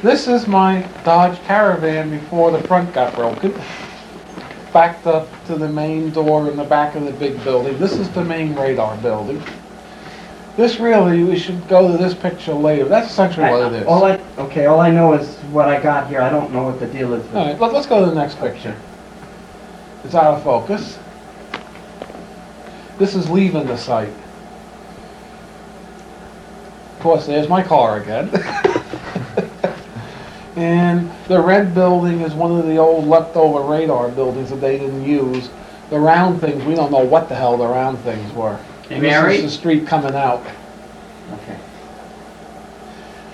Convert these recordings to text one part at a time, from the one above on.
This is my Dodge Caravan before the front got broken. Backed up to the main door in the back of the big building. This is the main radar building. This really, we should go to this picture later. That's essentially what it is. All I know is what I got here. I don't know what the deal is. All right, let's go to the next picture. It's out of focus. This is leaving the site. Of course, there's my car again. And the red building is one of the old leftover radar buildings that they didn't use. The round things, we don't know what the hell the round things were. Hey, And Mary? this is the street coming out. Okay.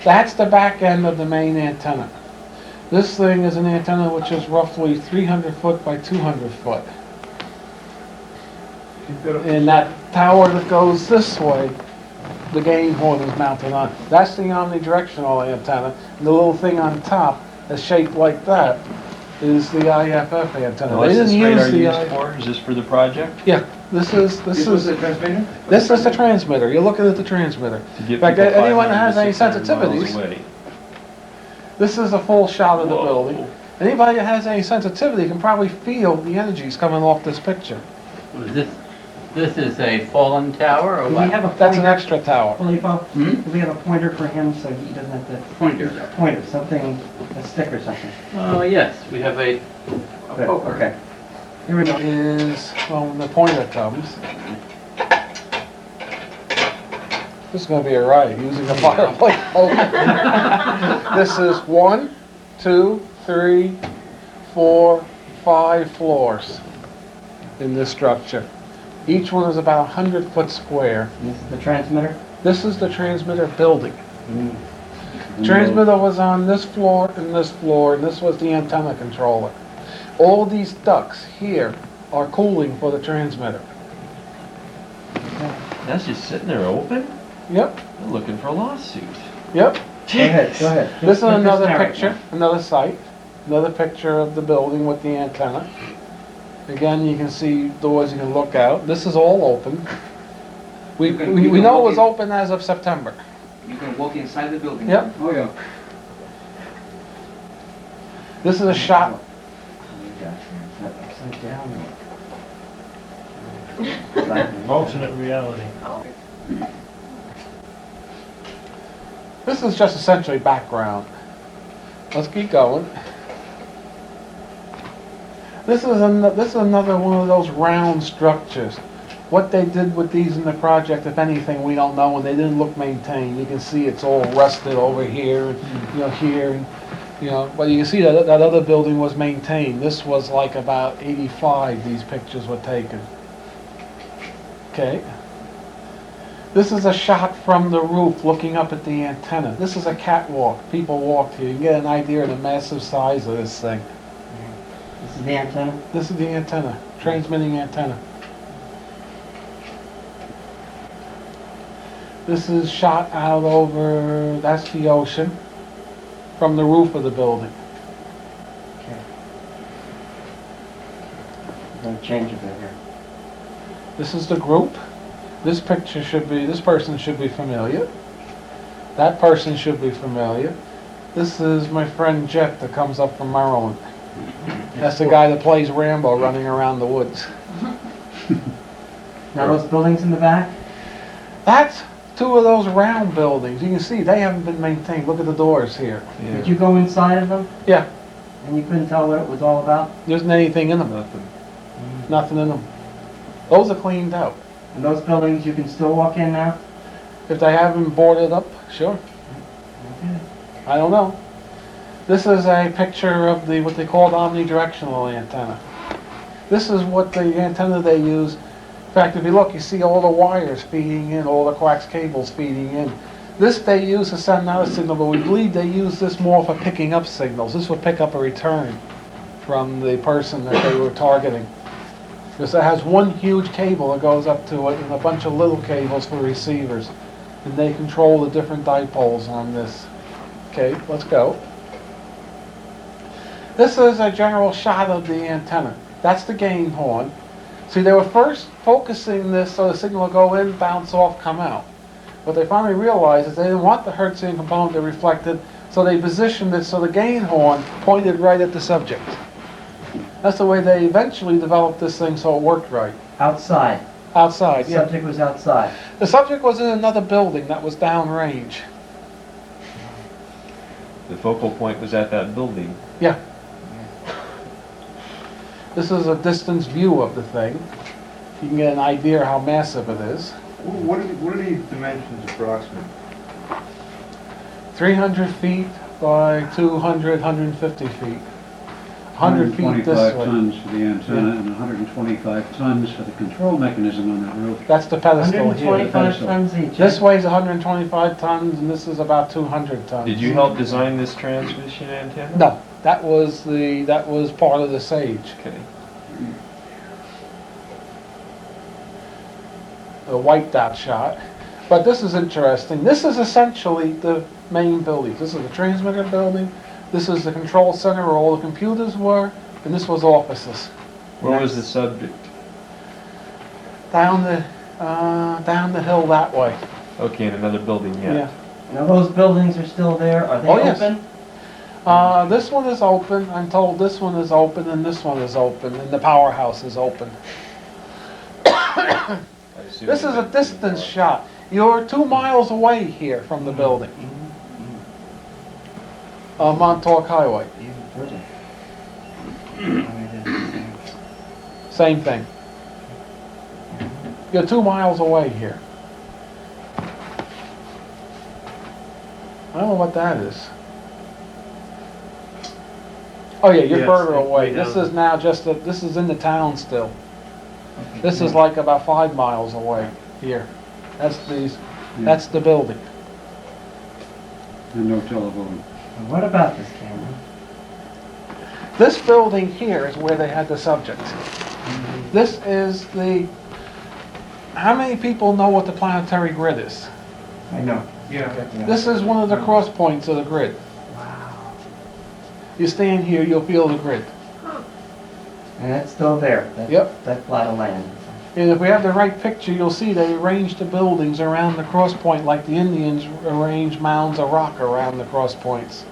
That's the back end of the main antenna. This thing is an antenna which is roughly 300 foot by 200 foot. And that tower that goes this way, the game horn is mounted on. That's the omnidirectional antenna. And the little thing on top that's shaped like that is the IFF antenna. What's They this didn't radar use the used for? Is this for the project? Yeah, this is the transmitter? this is the transmitter. You're looking at the transmitter. To get In fact, people anyone that 500 has to any 600 miles sensitivities, away. this is a full shot of the Whoa. building. Anybody that has any sensitivity can probably feel the energies coming off this picture. This is a fallen tower or Do we what? have a That's an pointer? extra tower. Filippo, Hmm? do we have a pointer for him so he doesn't have to... Pointer. A pointer, something, a stick or something. Oh, yes, we have a Good, poker. okay. Here we go. Is, well, when the pointer comes, this is gonna be a riot, using a fireplace poker. This is 1, 2, 3, 4, 5 floors in this structure. Each one is about 100 foot square. This is the transmitter? This is the transmitter building. Mm. Transmitter was on this floor, and this was the antenna controller. All these ducts here are cooling for the transmitter. That's just sitting there open? Yep, They're looking for a lawsuit. yep. Go ahead, go ahead. This is Just another narrate picture, another site, another picture of the building with the antenna. Again, you can see doors you can look out. This is all open. We You can know it walk was in. open as of September. You can walk inside the building. Yep. Oh, yeah. This is a shot. Oh, gosh, upside down. Alternate reality. This is just essentially background. Let's keep going. This is another one of those round structures. What they did with these in the project, if anything, we don't know, and they didn't look maintained. You can see it's all rusted over here, and, here, and, but you can see that other building was maintained. This was like about 85, these pictures were taken. Okay. This is a shot from the roof looking up at the antenna. This is a catwalk. People walked here. You can get an idea of the massive size of this thing. This is the antenna? This is the antenna, transmitting antenna. This is shot out over, that's the ocean, from the roof of the building. Okay. Don't change a bit here. This is the group. This person should be familiar. That person should be familiar. This is my friend Jeff that comes up from Maryland. That's the guy that plays Rambo running around the woods. Now those buildings in the back? That's two of those round buildings. You can see they haven't been maintained. Look at the doors here. Did you go inside of them? Yeah, And you couldn't tell what it was all about? there isn't anything in them. Nothing. Nothing in them. Those are cleaned out. And those buildings you can still walk in now? If they haven't boarded up, sure. Okay. I don't know. This is a picture of what they call the omnidirectional antenna. This is what the antenna they use. In fact, if you look, you see all the wires feeding in, all the coax cables feeding in. This they use to send out a signal, but we believe they use this more for picking up signals. This would pick up a return from the person that they were targeting. Because it has one huge cable that goes up to it and a bunch of little cables for receivers. And they control the different dipoles on this. Okay, let's go. This is a general shot of the antenna. That's the gain horn. See, they were first focusing this so the signal would go in, bounce off, come out. What they finally realized is they didn't want the Hertzian component that reflected, So they positioned it so the gain horn pointed right at the subject. That's the way they eventually developed this thing so it worked right. Outside. Outside, The yeah. subject was outside. The subject was in another building that was downrange. The focal point was at that building. Yeah. This is a distance view of the thing. You can get an idea how massive it is. What are these dimensions approximately? 300 feet by 200, 150 feet. 100 feet this 125 way. tons for the antenna and 125 tons for the control mechanism on that roof. That's the pedestal here. 125 tons each. This weighs 125 tons and this is about 200 tons. Did you help design this transmission antenna? No, that was part of the Sage. Okay. A wiped out shot. But this is interesting. This is essentially the main building. This is the transmitter building. This is the control center where all the computers were, and this was offices. Where was the subject? Down the hill that way. Okay, in another building, yeah. Now those buildings are still there, are they Oh, yes. open? This one is open. I'm told this one is open and this one is open, and the powerhouse is open. I assume This is a that- distance shot. You're 2 miles away here from the building. Montauk Highway. Same thing. You're 2 miles away here. I don't know what that is. Oh yeah, you're Yes, further way away. down. This is now this is in the town still. This is like about 5 miles away here. That's the building. And no telephone. What about this, Cameron? This building here is where they had the subject. This is how many people know what the planetary grid is? I know. Yeah. This is one of the cross points of the grid. You stand here, you'll feel the grid. And it's still there. Yep. That plot of land. And if we have the right picture, you'll see they arranged the buildings around the cross point like the Indians arrange mounds of rock around the cross points.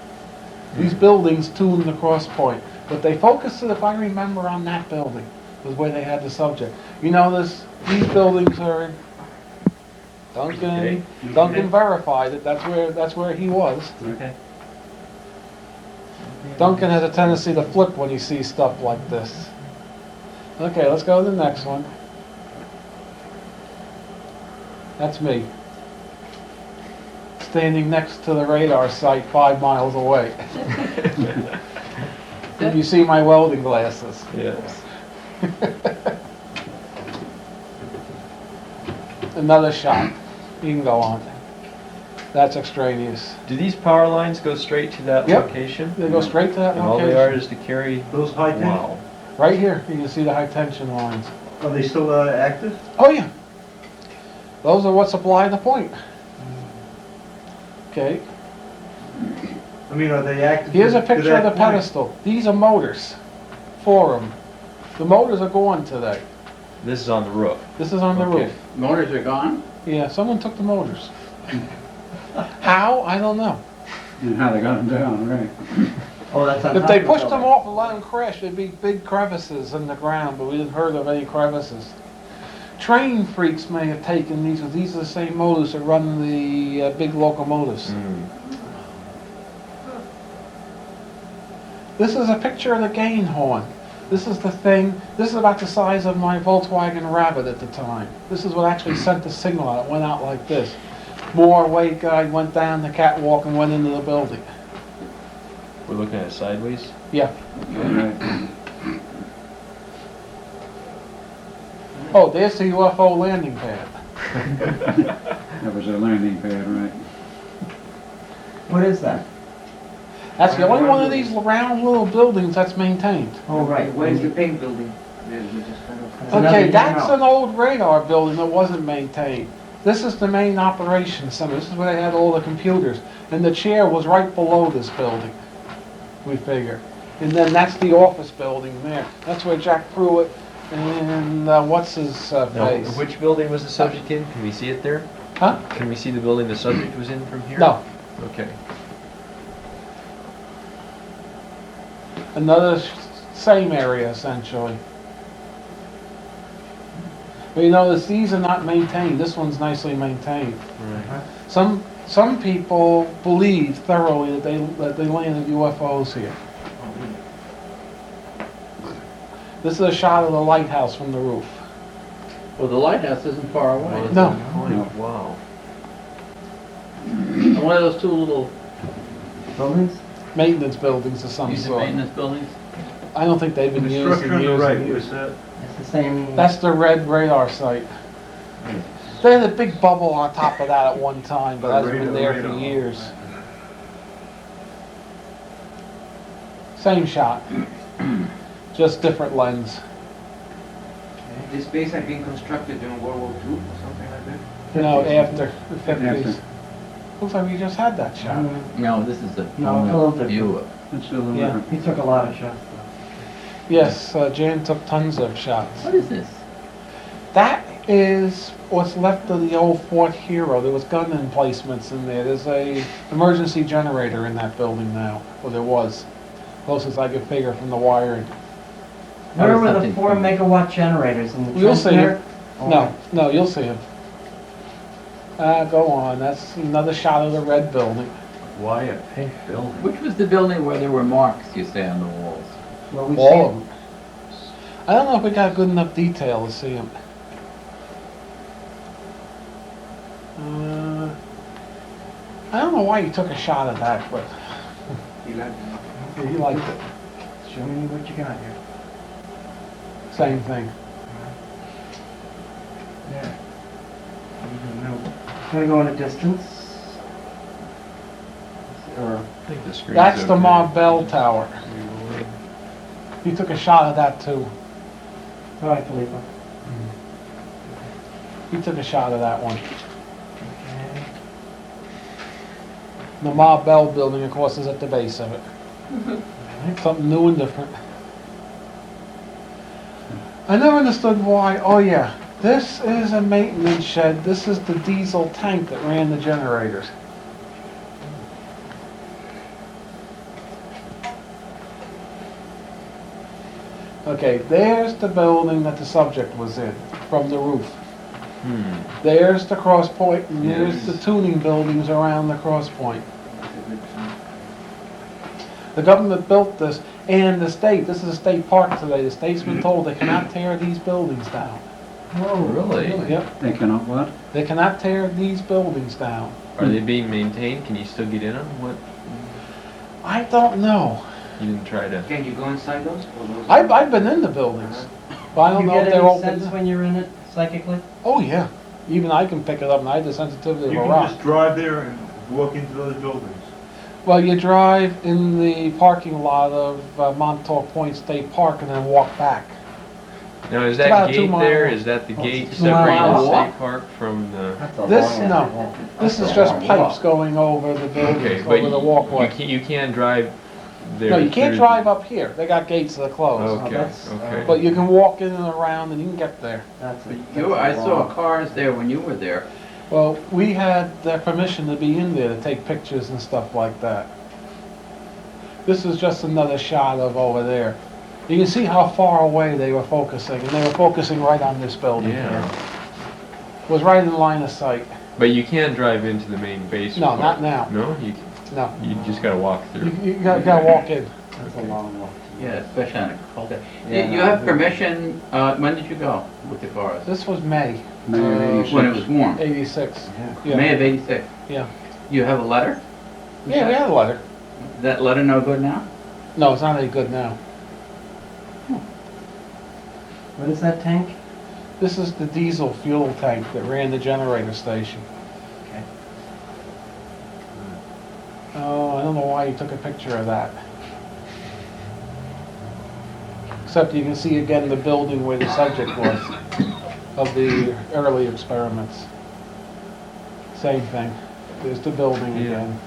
These buildings tune the cross point. But they focused, if I remember, on that building, was where they had the subject. You know, these buildings are, Duncan verified it, that's where he was. Okay. Duncan has a tendency to flip when he sees stuff like this. Okay, let's go to the next one. That's me. Standing next to the radar site 5 miles away. And you see my welding glasses. Yes. Another shot. You can go on. That's extraneous. Do these power lines go straight to that Yep. location? They go straight to that And all they are location. is to carry... Those high tension, Wow. Right here, you can see the high tension lines. are they still active? Oh yeah. Those are what supply the point. Okay. I mean, are they active? Here's a to picture of that the point? pedestal. These are motors for them. The motors are gone today. This is on the roof. This is on the Okay. roof. Motors are gone? Yeah, someone took the motors. How? I don't know. And how they got them down, right? Oh, that's on If top they of the pushed them building. off and let them crash, there'd be big crevices in the ground, but we didn't heard of any crevices. Train freaks may have taken these, but these are the same motors that run the big locomotives. Mm. This is a picture of the gain horn. This is the thing, this is about the size of my Volkswagen Rabbit at the time. This is what actually sent the signal out. It went out like this. More waveguide went down the catwalk and went into the building. We're looking at it sideways? Yeah. Right. Oh, there's the UFO landing pad. That was their landing pad, right? What is that? That's the only one of these round little buildings that's maintained. Oh, right. Where's the paint building? We just kind of... That's another Okay, thing that's out. an old radar building that wasn't maintained. This is the main operations center. This is where they had all the computers. And the chair was right below this building, we figure. And then that's the office building there. That's where Jack Pruitt and what's his No. face? Which building was the subject in? Can we see it there? Huh? Can we see the building the subject was in from here? No. Okay. Another same area essentially. But you notice these are not maintained. This one's nicely maintained. Right. Some people believe thoroughly that they landed UFOs here. This is a shot of the lighthouse from the roof. Well, the lighthouse isn't far away. is No. Oh, wow. it? One of those two little Buildings? Maintenance buildings of some use sort. maintenance buildings. I don't think they've been The used structure in on the years right, and what's years. that? It's the same. That's the red radar site. They had a big bubble on top of that at one time, but hasn't been there for years. Same shot, just different lens. This base had been constructed during World War II or something like that? No, after the fifties. After. Looks like we just had that shot. No, this is a No, it's a little view of. It's a little Yeah. different. He took a lot of shots. Yes, Jan took tons of shots. What is this? That is what's left of the old Fort Hero. There was gun emplacements in there. There's a emergency generator in that building now, or there was, closest I could figure from the wiring. That Where was were the something 4 from- megawatt generators in the You'll see transmitter? No, no, you'll see him. Go on, that's another shot of the red building. Why a pink building? Which was the building where there were marks, you say, on the walls? Well, we All see of them. I don't know if we got good enough detail to see them. I don't know why he took a shot at that, but He liked it. he liked it. Show me what you got here. Same thing. Yeah. Gonna go in a distance. Or, I think the screen's That's the okay. Ma Bell Tower. He took a shot at that too. all right, Felipe. He took a shot of that one. Okay. The Ma Bell building, of course, is at the base of it. Something new and different. I never understood why. Oh yeah, this is a maintenance shed. This is the diesel tank that ran the generators. Okay, there's the building that the subject was in, from the roof. Hmm. There's the cross point, and there's Yes. the tuning buildings around the cross point. That's a good sign. The government built this, and the state, this is a state park today, the state's been told they cannot tear these buildings down. Oh, really? Yep, They cannot what? they cannot tear these buildings down. Are they being maintained? Can you still get in them? What? I don't know. You didn't try to. Can you go inside those? Or those I've been in the buildings, but I don't You know get if they're any sense open. when you're in it psychically? Oh, yeah, even I can pick it up, and I have the sensitivity You of a can rock. just drive there and walk into those buildings. Well, you drive in the parking lot of Montauk Point State Park and then walk back. Now, is It's about that a 2 gate mile- there? Is that the Oh, gate it's a 2 mile separating the walk? state park from the? That's a This, long- no, this is just pipes going over the Okay, buildings, but over the you walkway. you can't drive there. No, you can't through- drive up here, they got gates that are closed. Okay, that's, okay. But you can walk in and around and you can get there. That's I saw cars there when you were there. Well, we had their permission to be in there to take pictures and stuff like that. This is just another shot of over there. You can see how far away they were focusing, and they were focusing right on this building here. Yeah. It was right in line of sight. But you can drive into the main base. No, part. not now. No, No, you just gotta walk through. you gotta walk in. That's a long walk. Yeah, especially on a cold day. Yeah, You no, have I- permission, when did you go with the cars? This was May May of 86. When it was warm? '86. Yeah. Yeah. May of '86? Yeah. You have a letter? Yeah, we had a letter. That letter no good now? No, it's not any good now. What is that tank? This is the diesel fuel tank that ran the generator station. Okay. Oh, I don't know why he took a picture of that. Except you can see again the building where the subject was of the early experiments. Same thing. There's the building Yeah. again.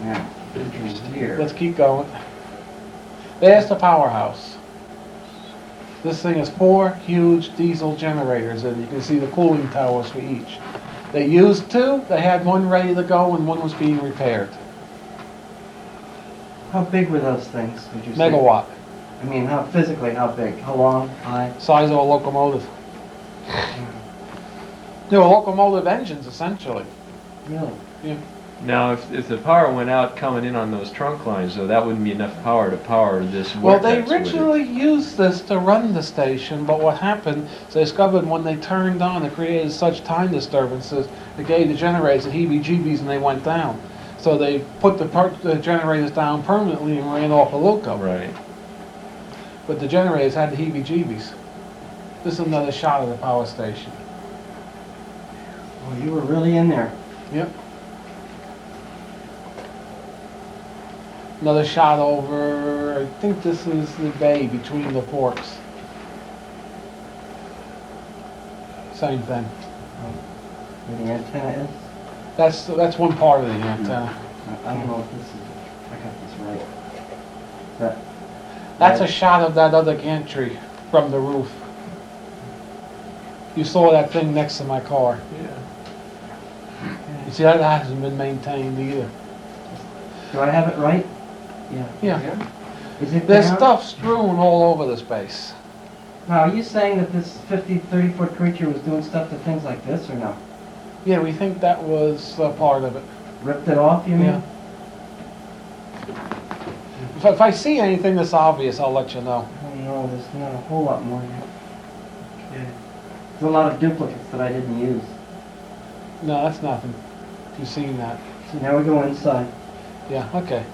Yeah. Interest here. Let's keep going. There's the powerhouse. This thing has 4 huge diesel generators, and you can see the cooling towers for each. They used 2, they had one ready to go, and one was being repaired. How big were those things, would you say? Megawatt, I mean, how physically, how big? How long, high? size of a locomotive. They were locomotive engines, essentially. Really? Now, if the power went out coming in on those trunk lines, though, that wouldn't be enough power to power this Well, they vortex, would it? originally used this to run the station, but what happened, is they discovered when they turned on, it created such time disturbances, it gave the generators the heebie-jeebies and they went down. So they put the generators down permanently and ran off a loco. Right. But the generators had the heebie-jeebies. This is another shot of the power station. Oh, you were really in there. Yep. Another shot over, I think this is the bay between the ports. Same thing. Where the antenna is? That's one part of the antenna. I don't know if this is, I got this right. That, That's a shot of that other gantry from the roof. You saw that thing next to my car. Yeah. You see, that hasn't been maintained either. do I have it right? Yeah. Yeah. Is it There's down? stuff strewn all over the space. Now, are you saying that this 30-foot creature was doing stuff to things like this, or no? Yeah, we think that was part of it. Ripped it off, you mean? Yeah. If I see anything that's obvious, I'll let you know. I don't know, there's not a whole lot more here. There's a lot of duplicates that I didn't use. No, that's nothing. You've seen that. So now we go inside. Yeah, okay.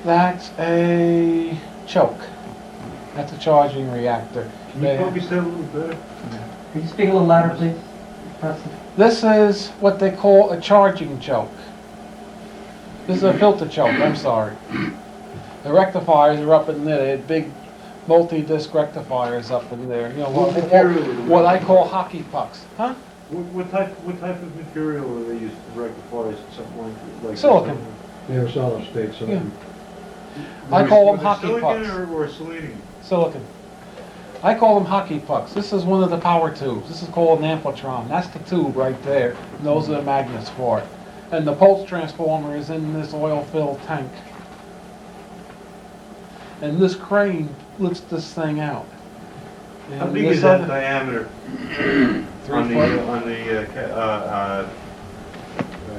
That's a choke. That's a charging reactor. Can you focus that a little better? Could you speak a little louder, please? Preston? This is what they call a charging choke. This is a filter choke, I'm sorry. The rectifiers are up in there. They had big multi-disc rectifiers up in there. You know, What material are they? what I call hockey pucks. Huh? What type of material are they used to rectify something like? Silicon. They're solid state, so Yeah. I call them hockey Silicon pucks. or selenium? Silicon. I call them hockey pucks. This is one of the power tubes. This is called an amplitron. That's the tube right there. And those are the magnets for it. And the pulse transformer is in this oil-filled tank. And this crane lifts this thing out. How And big this is that other- diameter 3 on foot.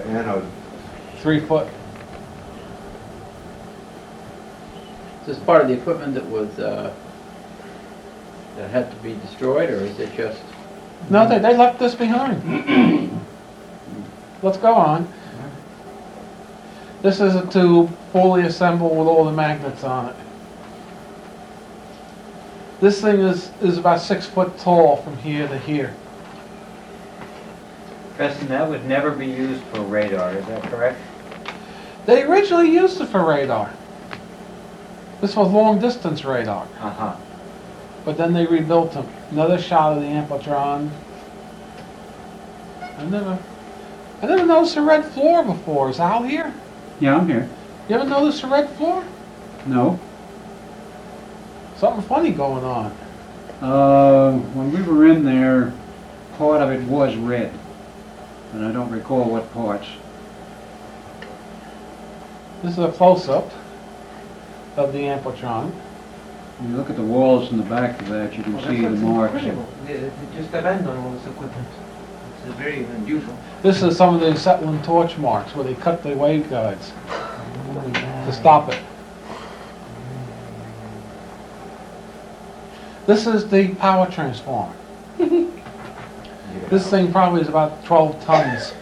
the anode? 3 foot. Is this part of the equipment that was, that had to be destroyed, or is it just? No, they left this behind. Let's go on. This is a tube fully assembled with all the magnets on it. This thing is about 6 foot tall from here to here. Preston, that would never be used for radar, is that correct? They originally used it for radar. This was long distance radar, Uh-huh. but then they rebuilt them. Another shot of the amplitron. I never noticed a red floor before. Is Al here? Yeah, I'm here. You ever notice a red floor? No. Something funny going on. When we were in there, part of it was red, and I don't recall what parts. This is a close-up of the amplitron. When you look at the walls in the back of that, you can see the marks. They just abandoned all this equipment. It's very unusual. This is some of the acetylene torch marks where they cut the waveguides to stop it. This is the power transformer. This thing probably is about 12 tons.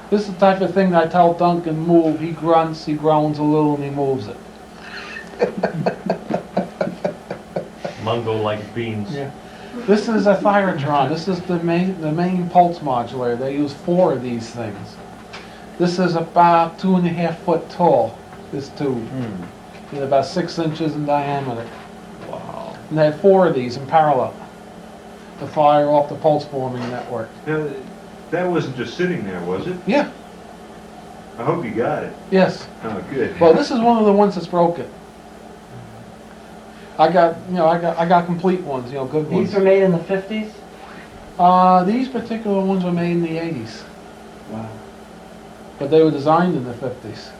This is the type of thing that I tell Duncan move. He grunts, he groans a little, and he moves it. Mungo like beans. Yeah. This is a Thyrotron. This is the main pulse modulator. They use 4 of these things. This is about 2.5 foot tall, this tube. And about 6 inches in diameter. Wow. And they had 4 of these in parallel to fire off the pulse forming network. Now, that wasn't just sitting there, was it? Yeah, I hope you got it. yes. Oh, good. Well, this is one of the ones that's broken. I got complete ones, good ones. These were made in the 50s? These particular ones were made in the 80s, Wow. but they were designed in the 50s.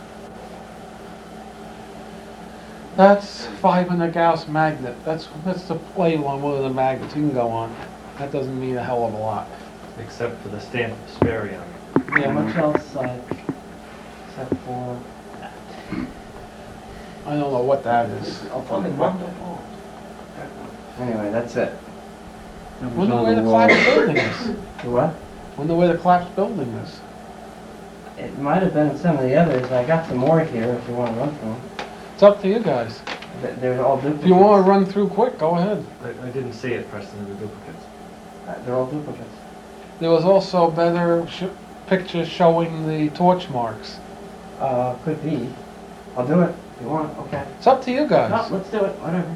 That's 500 Gauss magnet. That's the label on one of the magnets you can go on. That doesn't mean a hell of a lot. Except for the stamp of Sperry on it. Yeah, much else, except for, I don't know what that is. anyway, that's it. That was Wonder on where the wall. collapsed building is. The what? Wonder where the collapsed building is. It might have been in some of the others. I got some more here if you want to run through them. It's up to you guys. They're all duplicates. If you want to run through quick, go ahead. I didn't see it, Preston, the duplicates. They're all duplicates. There was also better pictures showing the torch marks. Could be. I'll do it if you want. Okay. It's up to you No, guys. let's do it. Whatever.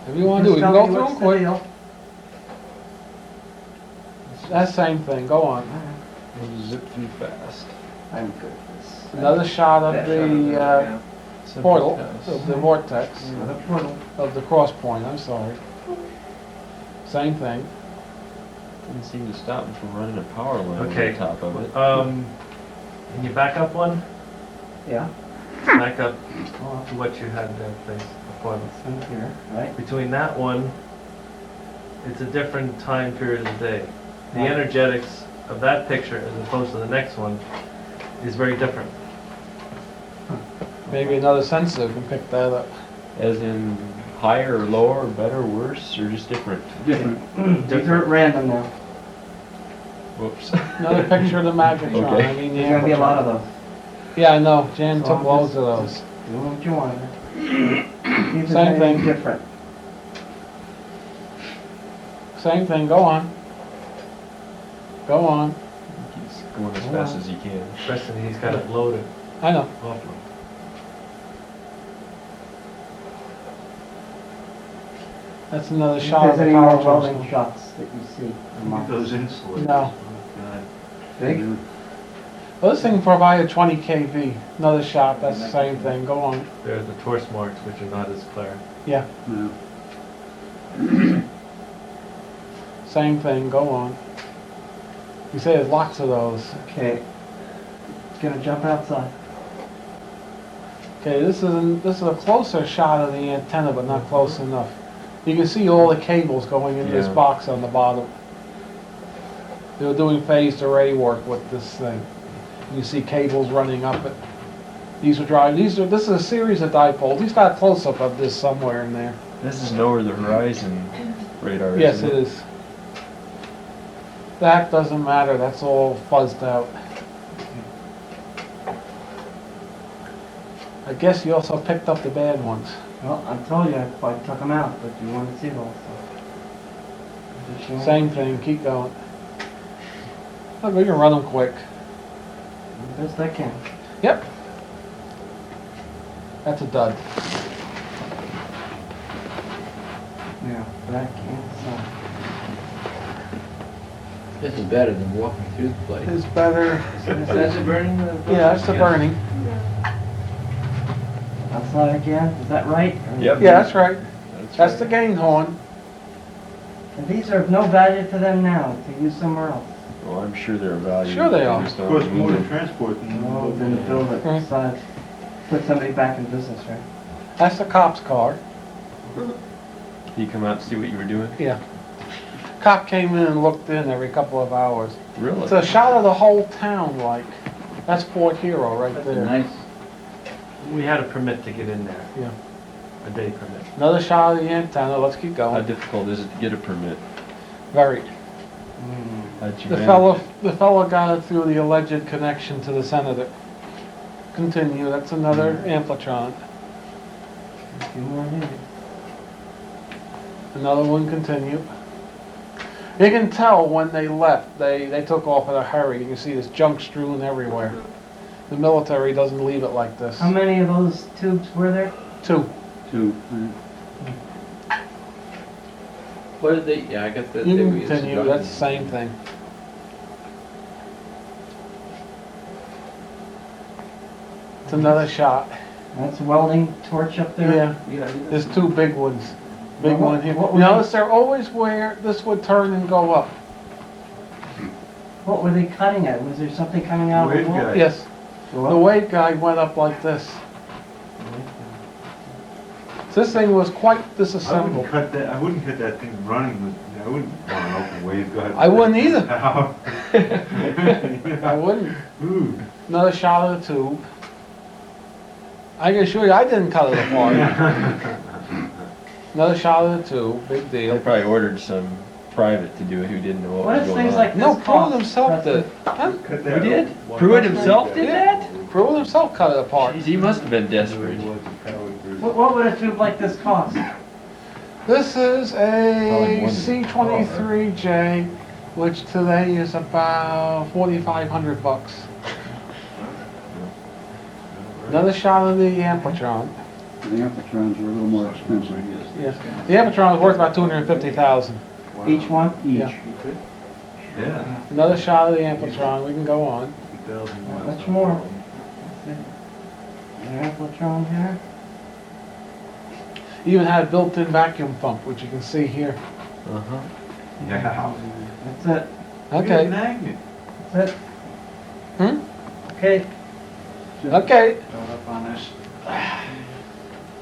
If you want to do it, you Just can tell go me through what's them the quick. deal. That same thing, go on. Zip through fast. I'm good at this. Another shot of the Yeah. portal, of the vortex, Another portal. of the cross point, I'm sorry. Same thing. Didn't seem to stop him from running a power line Okay. on top of it. Can you back up one? Yeah. Back up to what you had there, please, before. In here, right? Between that one, it's a different time period of the day. The Right. energetics of that picture as opposed to the next one is very different. Maybe another sensor can pick that up. As in higher or lower, better, worse, or just different? Different. These are at random now. Whoops. Another picture of the magnetron, Okay. I mean the There's gonna be a lot of Amplitron. those. Yeah, I know, Jan So took I'm loads just- of those. Do what you want. See if Same there's anything thing. different. Same thing, go on. Go on, He's going as fast as he can. Preston, he's got it loaded I know. offline. That's another If shot of there's the any power more welding transformer. shots that you see. Look at those insulators. No. Oh, God. Big? Well, this thing provided 20 kV. Another shot, that's the same thing, go on. There's the torch marks, which are not as clear. Yeah, Yeah. same thing, go on. You say there's lots of those. Okay. It's gonna jump outside. Okay, this is a closer shot of the antenna, but not close enough. You can see all the cables going in this Yeah. box on the bottom. They were doing phased array work with this thing. You see cables running up it. These were driving. This is a series of dipoles. He's got a close-up of this somewhere in there. This is Over the Horizon radar, isn't Yes, it is. That doesn't matter. That's all fuzzed out. I guess you also picked up the bad ones. Well, I told you I took them out, but you wanted to see those. So. Just showing Same thing. Keep going. Look, we can run them quick. the Best I can. Yep. That's a dud. Yeah, back and side. This is better than walking through the place. It's better. That's a burning? Yeah, it's the burning. Outside again, is that right? Or- Yep. Yeah, that's right. That's right. the gain horn. And these are of no value to them now, to use somewhere else. Well, I'm sure they're valued. Sure they are. just Of don't course, more need to it. transport than. No, then build it, Right. besides, put somebody back in business, right? That's the cop's car. Did he come out and see what you were doing? Yeah. Cop came in and looked in every couple of hours. Really? It's a shot of the whole town, like. That's Port Hero right That's a there. nice, We had a permit to get in there. Yeah. A day permit. Another shot of the antenna. Let's keep How going. difficult is it to get a permit? Very. How'd you The manage? fellow got it through the alleged connection to the senator. Continue. That's another Amplitron. A few more here. Another one continue. You can tell when they left, they took off in a hurry. You can see this junk strewn everywhere. The military doesn't leave it like this. How many of those tubes were there? 2. Two. what did they, yeah, I guess that You they were can used to continue, driving. that's the same thing. It's another shot. That's welding torch up there? Yeah, there's 2 big ones. Big Well, one here. what You would you- notice they're always where this would turn and go up. What were they cutting at? Was there something coming out of the Wave wall? guide. Yes, What? the weight guide went up like this. So this thing was quite I disassembled. wouldn't cut that thing running with, I wouldn't want an open wave guide. I wouldn't either. I I wouldn't. Ooh. Another shot of the tube. I can assure you, I didn't cut it apart. Another shot of the tube, big They deal. probably ordered some private to do it who didn't know what What was if going things on. like this No, Pruitt cost? himself did. Huh? Cut Who that did? one- Pruitt himself did Did that? Pruitt himself cut it apart. Jeez, he must have been desperate. What would a tube like this cost? This is Probably a one. C23J, which today is about 4,500 bucks. Another shot of the Amplatron. The Ampetrons are a little more expensive. Yes, the Amplatron is worth about 250,000. Each one? Yeah. Yeah. Another shot of the Amplatron. We can go on. Much more. An Amplatron here. Even had a built-in vacuum pump, which you can see here. Uh-huh. Yeah. That's it. Okay. Magnet. That's it. Hmm? Okay. Okay. Got up on this.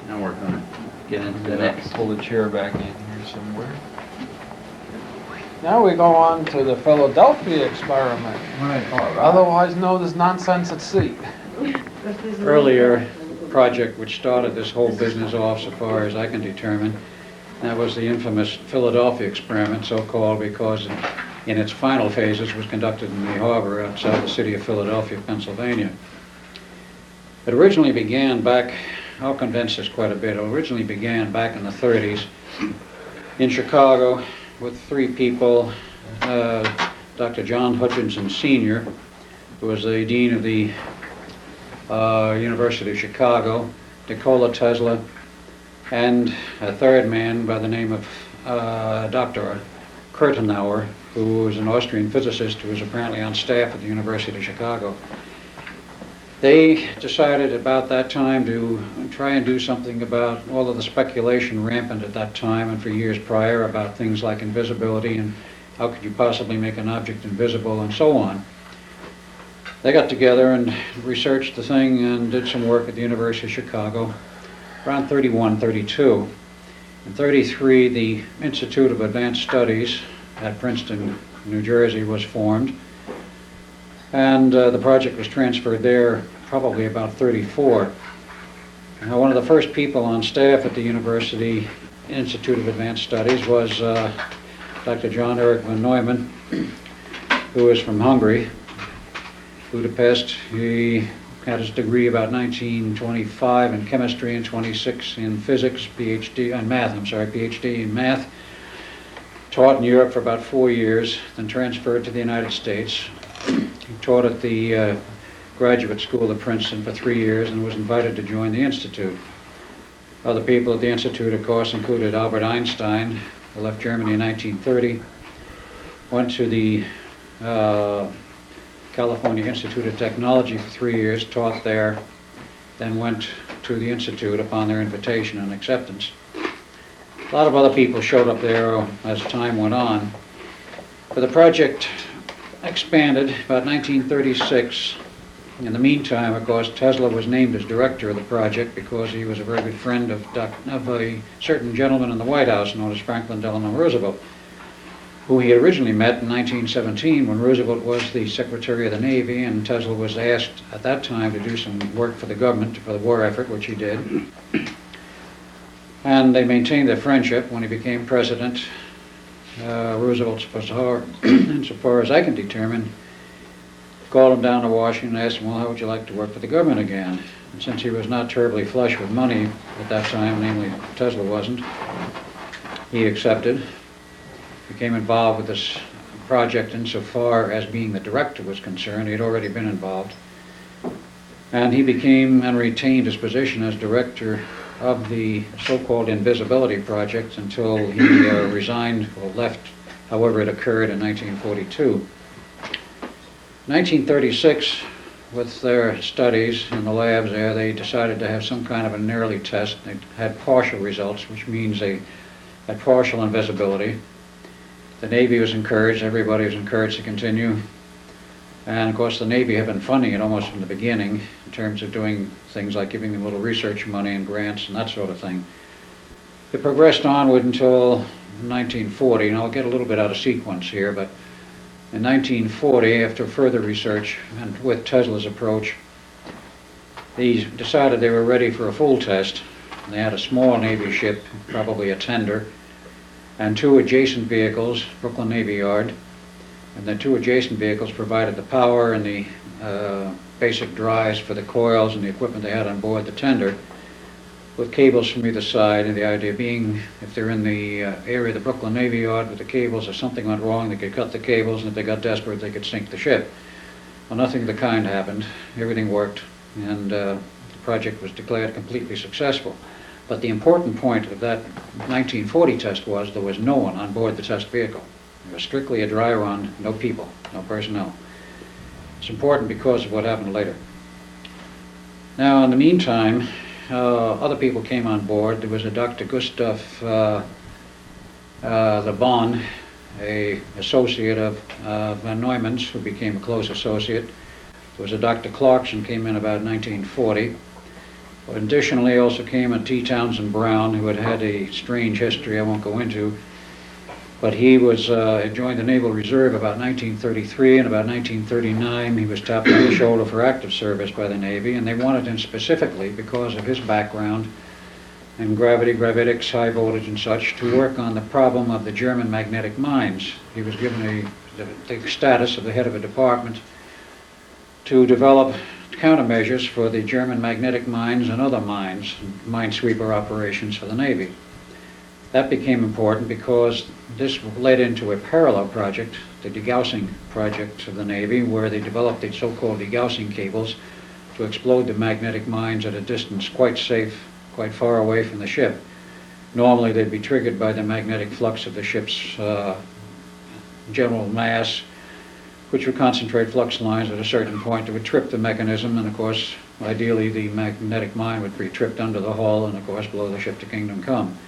Now we're gonna get into the next. Pull the chair back in here somewhere. Now we go on to the Philadelphia experiment, Right. otherwise known as nonsense at sea. Earlier project which started this whole business off, so far as I can determine, that was the infamous Philadelphia experiment, so-called because in its final phases was conducted in the harbor outside the city of Philadelphia, Pennsylvania. It originally began back, I'll condense this quite a bit, it originally began back in the 30s in Chicago with three people, Dr. John Hutchinson Sr., who was the dean of the University of Chicago, Nikola Tesla, and a third man by the name of Dr. Kurtenauer, who was an Austrian physicist who was apparently on staff at the University of Chicago. They decided about that time to try and do something about all of the speculation rampant at that time and for years prior about things like invisibility and how could you possibly make an object invisible and so on. They got together and researched the thing and did some work at the University of Chicago around 31, 32. In 33, the Institute of Advanced Studies at Princeton, New Jersey was formed. And the project was transferred there probably about 34. Now, one of the first people on staff at the University Institute of Advanced Studies was Dr. John Eric von Neumann, who was from Hungary, Budapest. He had his degree about 1925 in chemistry and 26 in physics, PhD in math. Taught in Europe for about 4 years, then transferred to the United States. He taught at the graduate school at Princeton for 3 years and was invited to join the Institute. Other people at the Institute, of course, included Albert Einstein, who left Germany in 1930, went to the California Institute of Technology for 3 years, taught there, then went to the Institute upon their invitation and acceptance. A lot of other people showed up there as time went on. But the project expanded about 1936. In the meantime, of course, Tesla was named as director of the project because he was a very good friend of a certain gentleman in the White House known as Franklin Delano Roosevelt, who he had originally met in 1917 when Roosevelt was the Secretary of the Navy, and Tesla was asked at that time to do some work for the government, for the war effort, which he did. And they maintained their friendship. When he became president, Roosevelt, insofar as I can determine, called him down to Washington and asked him, well, how would you like to work for the government again? And since he was not terribly flush with money at that time, namely Tesla wasn't, he accepted, became involved with this project insofar as being the director was concerned. He had already been involved. And he became and retained his position as director of the so-called Invisibility Project until he resigned or left, however it occurred in 1942. 1936, with their studies in the labs there, they decided to have some kind of an early test. They had partial results, which means they had partial invisibility. The Navy was encouraged, everybody was encouraged to continue. And of course, the Navy had been funding it almost from the beginning in terms of doing things like giving them a little research money and grants and that sort of thing. It progressed onward until 1940, and I'll get a little bit out of sequence here, but in 1940, after further research and with Tesla's approach, they decided they were ready for a full test. They had a small Navy ship, probably a tender, and two adjacent vehicles, Brooklyn Navy Yard, and the two adjacent vehicles provided the power and the basic drives for the coils and the equipment they had on board the tender, with cables from either side, and the idea being if they're in the area of the Brooklyn Navy Yard with the cables, if something went wrong, they could cut the cables, and if they got desperate, they could sink the ship. Well, nothing of the kind happened. Everything worked, and the project was declared completely successful. But the important point of that 1940 test was there was no one on board the test vehicle. It was strictly a dry run, no people, no personnel. It's important because of what happened later. Now, in the meantime, other people came on board. There was a Dr. Gustav Le Bon, a associate of Van Neumann's, who became a close associate. There was a Dr. Clarkson, came in about 1940. Additionally, also came a T. Townsend Brown, who had had a strange history I won't go into. But he was had joined the Naval Reserve about 1933, and about 1939 he was tapped on the shoulder for active service by the Navy, and they wanted him specifically because of his background in gravity, gravitics, high voltage and such, to work on the problem of the German magnetic mines. He was given the status of the head of a department to develop countermeasures for the German magnetic mines and other mines, minesweeper operations for the Navy. That became important because this led into a parallel project, the degaussing project of the Navy, where they developed the so-called degaussing cables to explode the magnetic mines at a distance quite safe, quite far away from the ship. Normally they'd be triggered by the magnetic flux of the ship's general mass, which would concentrate flux lines at a certain point that would trip the mechanism, and of course, ideally the magnetic mine would be tripped under the hull and of course blow the ship to kingdom come.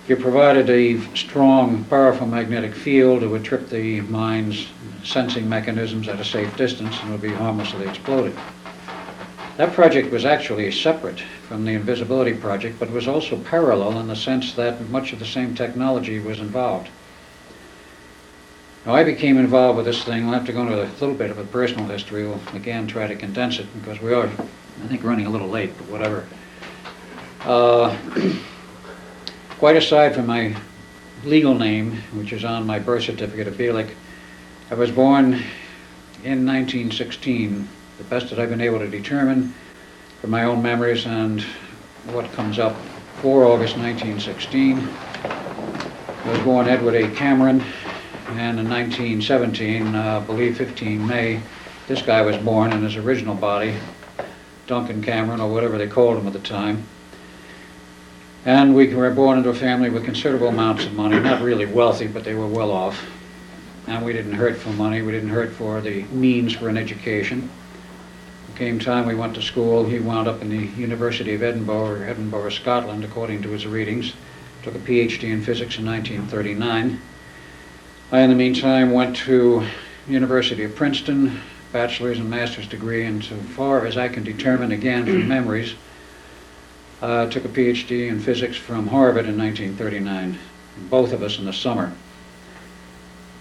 If you provided a strong, powerful magnetic field, it would trip the mine's sensing mechanisms at a safe distance and would be harmlessly exploded. That project was actually separate from the invisibility project, but was also parallel in the sense that much of the same technology was involved. Now, I became involved with this thing. I'll have to go into a little bit of a personal history. We'll again try to condense it because we are, I think, running a little late, but whatever. Quite aside from my legal name, which is on my birth certificate of Bielik, I was born in 1916, the best that I've been able to determine from my own memories and what comes up, 4 August 1916. I was born Edward A. Cameron, and in 1917, I believe 15 May, this guy was born in his original body, Duncan Cameron, or whatever they called him at the time. And we were born into a family with considerable amounts of money, not really wealthy, but they were well off. And we didn't hurt for money, we didn't hurt for the means for an education. It came time we went to school. He wound up in the University of Edinburgh, Edinburgh, Scotland, according to his readings. Took a PhD in physics in 1939. I, in the meantime, went to University of Princeton, bachelor's and master's degree, and so far as I can determine, again, from memories, took a PhD in physics from Harvard in 1939, both of us in the summer.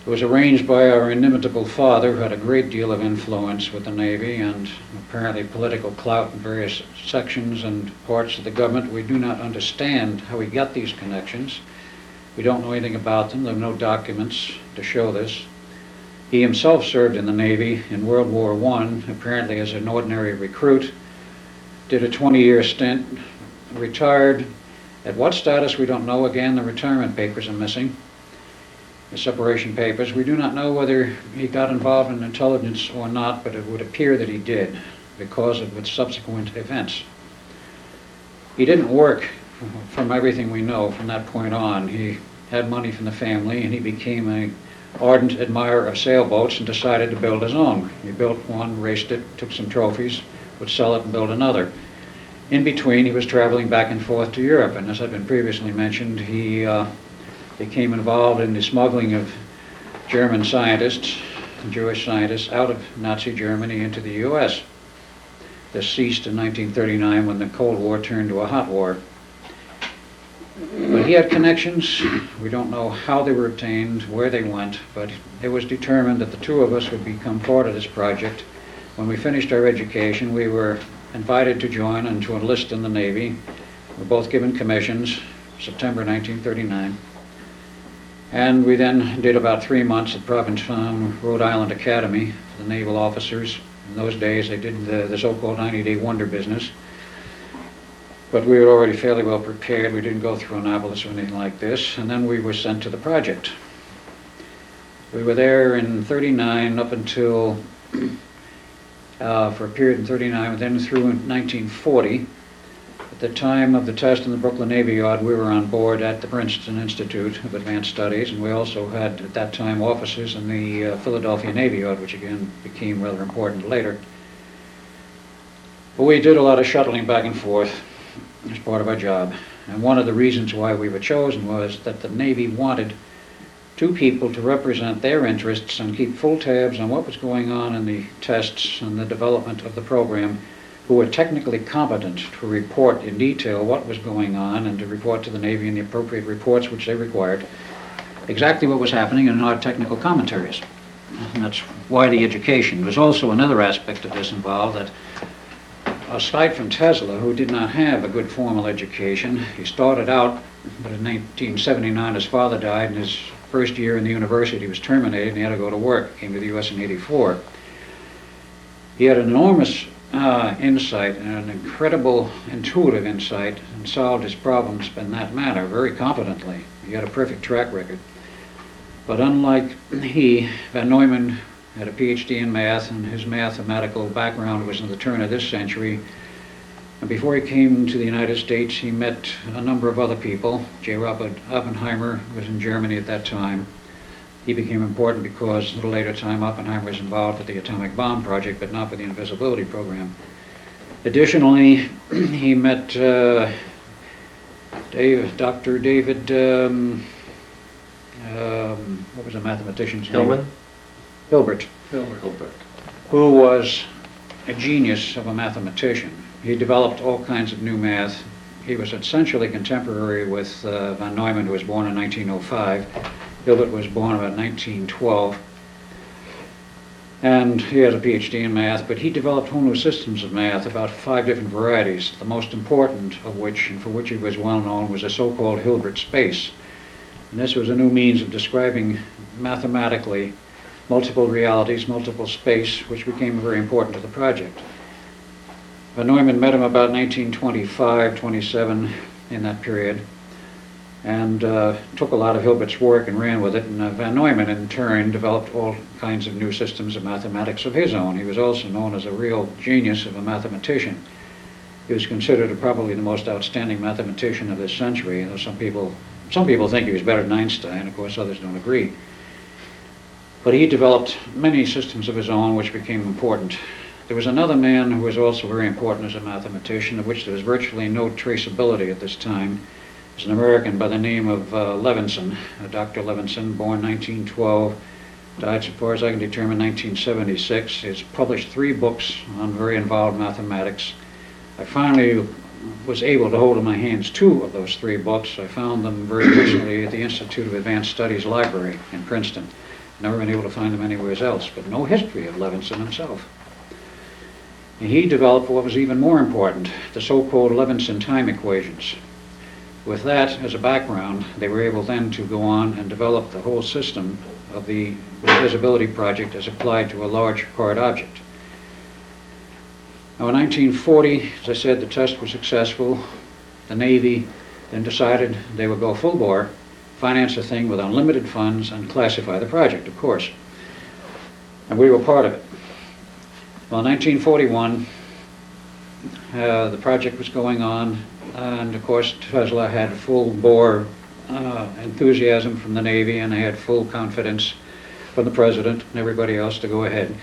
It was arranged by our inimitable father, who had a great deal of influence with the Navy and apparently political clout in various sections and parts of the government. We do not understand how he got these connections. We don't know anything about them. There are no documents to show this. He himself served in the Navy in World War I, apparently as an ordinary recruit, did a 20-year stint, retired. At what status, we don't know. Again, the retirement papers are missing, the separation papers. We do not know whether he got involved in intelligence or not, but it would appear that he did because of its subsequent events. He didn't work, from everything we know, from that point on. He had money from the family, and he became an ardent admirer of sailboats and decided to build his own. He built one, raced it, took some trophies, would sell it and build another. In between, he was traveling back and forth to Europe, and as had been previously mentioned, he became involved in the smuggling of German scientists Jewish scientists out of Nazi Germany into the U.S. This ceased in 1939 when the Cold War turned to a hot war. But he had connections. We don't know how they were obtained, where they went, but it was determined that the two of us would become part of this project. When we finished our education, we were invited to join and to enlist in the Navy. We were both given commissions, September 1939. And we then did about 3 months at Provincetown, Rhode Island Academy for the naval officers. In those days, they did the so-called 90-day wonder business. But we were already fairly well prepared. We didn't go through Annapolis or anything like this. And then we were sent to the project. We were there in 39 up until, for a period in 39, then through 1940. At the time of the test in the Brooklyn Navy Yard, we were on board at the Princeton Institute of Advanced Studies, and we also had, at that time, offices in the Philadelphia Navy Yard, which again became rather important later. But we did a lot of shuttling back and forth as part of our job. And one of the reasons why we were chosen was that the Navy wanted two people to represent their interests and keep full tabs on what was going on in the tests and the development of the program, who were technically competent to report in detail what was going on and to report to the Navy in the appropriate reports which they required, exactly what was happening in our technical commentaries. And that's why the education. There's also another aspect of this involved, that aside from Tesla, who did not have a good formal education, he started out, but in 1979 his father died, and his first year in the university was terminated, and he had to go to work. Came to the U.S. in '84. He had an enormous insight and an incredible intuitive insight, and solved his problems in that manner very competently. He had a perfect track record. But unlike he, Van Neumann had a PhD in math, and his mathematical background was in the turn of this century. And before he came to the United States, he met a number of other people. J. Robert Oppenheimer was in Germany at that time. He became important because at a later time Oppenheimer was involved with the atomic bomb project, but not with the invisibility program. Additionally, he met Dr. David, what was the mathematician's name? Hillman? Hilbert, Hilbert. who was a genius of a mathematician. He developed all kinds of new math. He was essentially contemporary with Van Neumann, who was born in 1905. Hilbert was born about 1912. And he has a PhD in math, but he developed whole new systems of math, about 5 different varieties, the most important of which, and for which he was well known, was the so-called Hilbert space. And this was a new means of describing mathematically multiple realities, multiple space, which became very important to the project. Van Neumann met him about 1925, 27, in that period, and took a lot of Hilbert's work and ran with it. And Van Neumann, in turn, developed all kinds of new systems of mathematics of his own. He was also known as a real genius of a mathematician. He was considered probably the most outstanding mathematician of this century. Though some people think he was better than Einstein. Of course, others don't agree. But he developed many systems of his own which became important. There was another man who was also very important as a mathematician, of which there was virtually no traceability at this time. He was an American by the name of Levinson, Dr. Levinson, born 1912, died, so far as I can determine, 1976. He's published 3 books on very involved mathematics. I finally was able to hold in my hands 2 of those 3 books. I found them very recently at the Institute of Advanced Studies Library in Princeton. Never been able to find them anywhere else, but no history of Levinson himself. And he developed what was even more important, the so-called Levinson time equations. With that as a background, they were able then to go on and develop the whole system of the invisibility project as applied to a large hard object. Now in 1940, as I said, the test was successful. The Navy then decided they would go full bore, finance the thing with unlimited funds, and classify the project, of course. And we were part of it. Well, in 1941, the project was going on, and of course Tesla had full bore enthusiasm from the Navy, and they had full confidence from the President and everybody else to go ahead.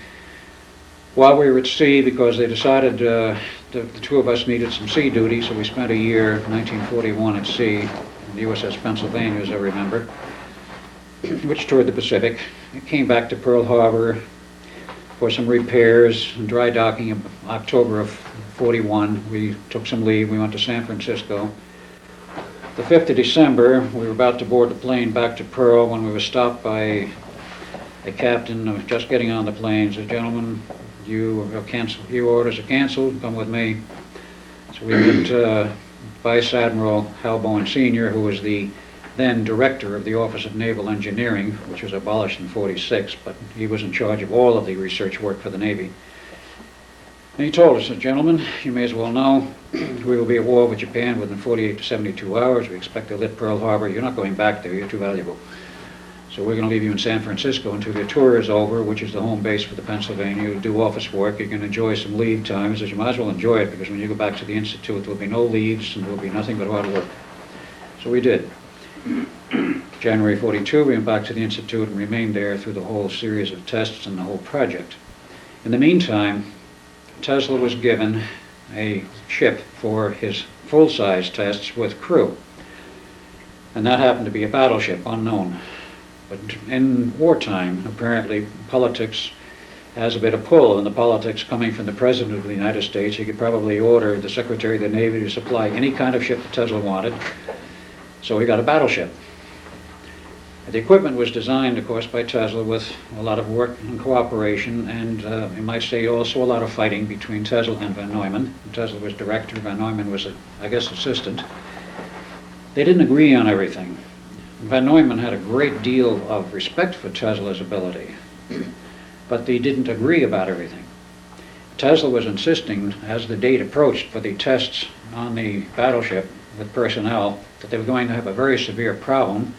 While we were at sea, because they decided the 2 of us needed some sea duty, so we spent a year, 1941, at sea, in the USS Pennsylvania, as I remember. which toured the Pacific. It came back to Pearl Harbor for some repairs and dry docking in October of 41. We took some leave, we went to San Francisco. The 5th of December, we were about to board the plane back to Pearl when we were stopped by a captain who was just getting on the plane. Said, "Gentlemen, your orders are canceled, come with me." So we went Vice Admiral Hal Bowen Sr., who was the then director of the Office of Naval Engineering, which was abolished in 46, but he was in charge of all of the research work for the Navy. And he told us, said, "Gentlemen, you may as well know, we will be at war with Japan within 48 to 72 hours. We expect to hit Pearl Harbor. You're not going back there. You're too valuable. So we're going to leave you in San Francisco until your tour is over, which is the home base for the Pennsylvania. You'll do office work. You can enjoy some leave time." He says, "You might as well enjoy it, because when you go back to the Institute, there will be no leaves and there will be nothing but hard work." So we did. January 42, we went back to the Institute and remained there through the whole series of tests and the whole project. In the meantime, Tesla was given a ship for his full-size tests with crew. And that happened to be a battleship, unknown. But in wartime, apparently, politics has a bit of pull, and the politics coming from the President of the United States, he could probably order the Secretary of the Navy to supply any kind of ship that Tesla wanted. So he got a battleship. The equipment was designed, of course, by Tesla with a lot of work and cooperation, and you might say also a lot of fighting between Tesla and Van Neumann. Tesla was director, Van Neumann was, I guess, assistant. They didn't agree on everything. Van Neumann had a great deal of respect for Tesla's ability, but they didn't agree about everything. Tesla was insisting, as the date approached for the tests on the battleship with personnel, that they were going to have a very severe problem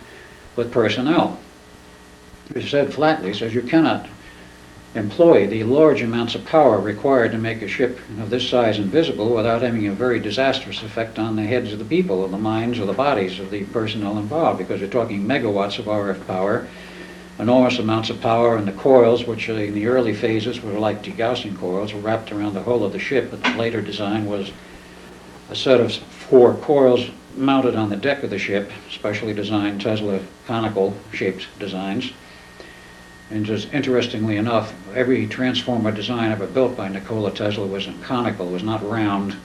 with personnel. He said flatly, he says, "You cannot employ the large amounts of power required to make a ship of this size invisible without having a very disastrous effect on the heads of the people, or the minds, or the bodies of the personnel involved, because you're talking megawatts of RF power, enormous amounts of power, and the coils, which in the early phases were like degaussing coils, were wrapped around the hull of the ship, but the later design was a set of 4 coils mounted on the deck of the ship, specially designed Tesla conical shaped designs. And just interestingly enough, every transformer design ever built by Nikola Tesla was conical, was not round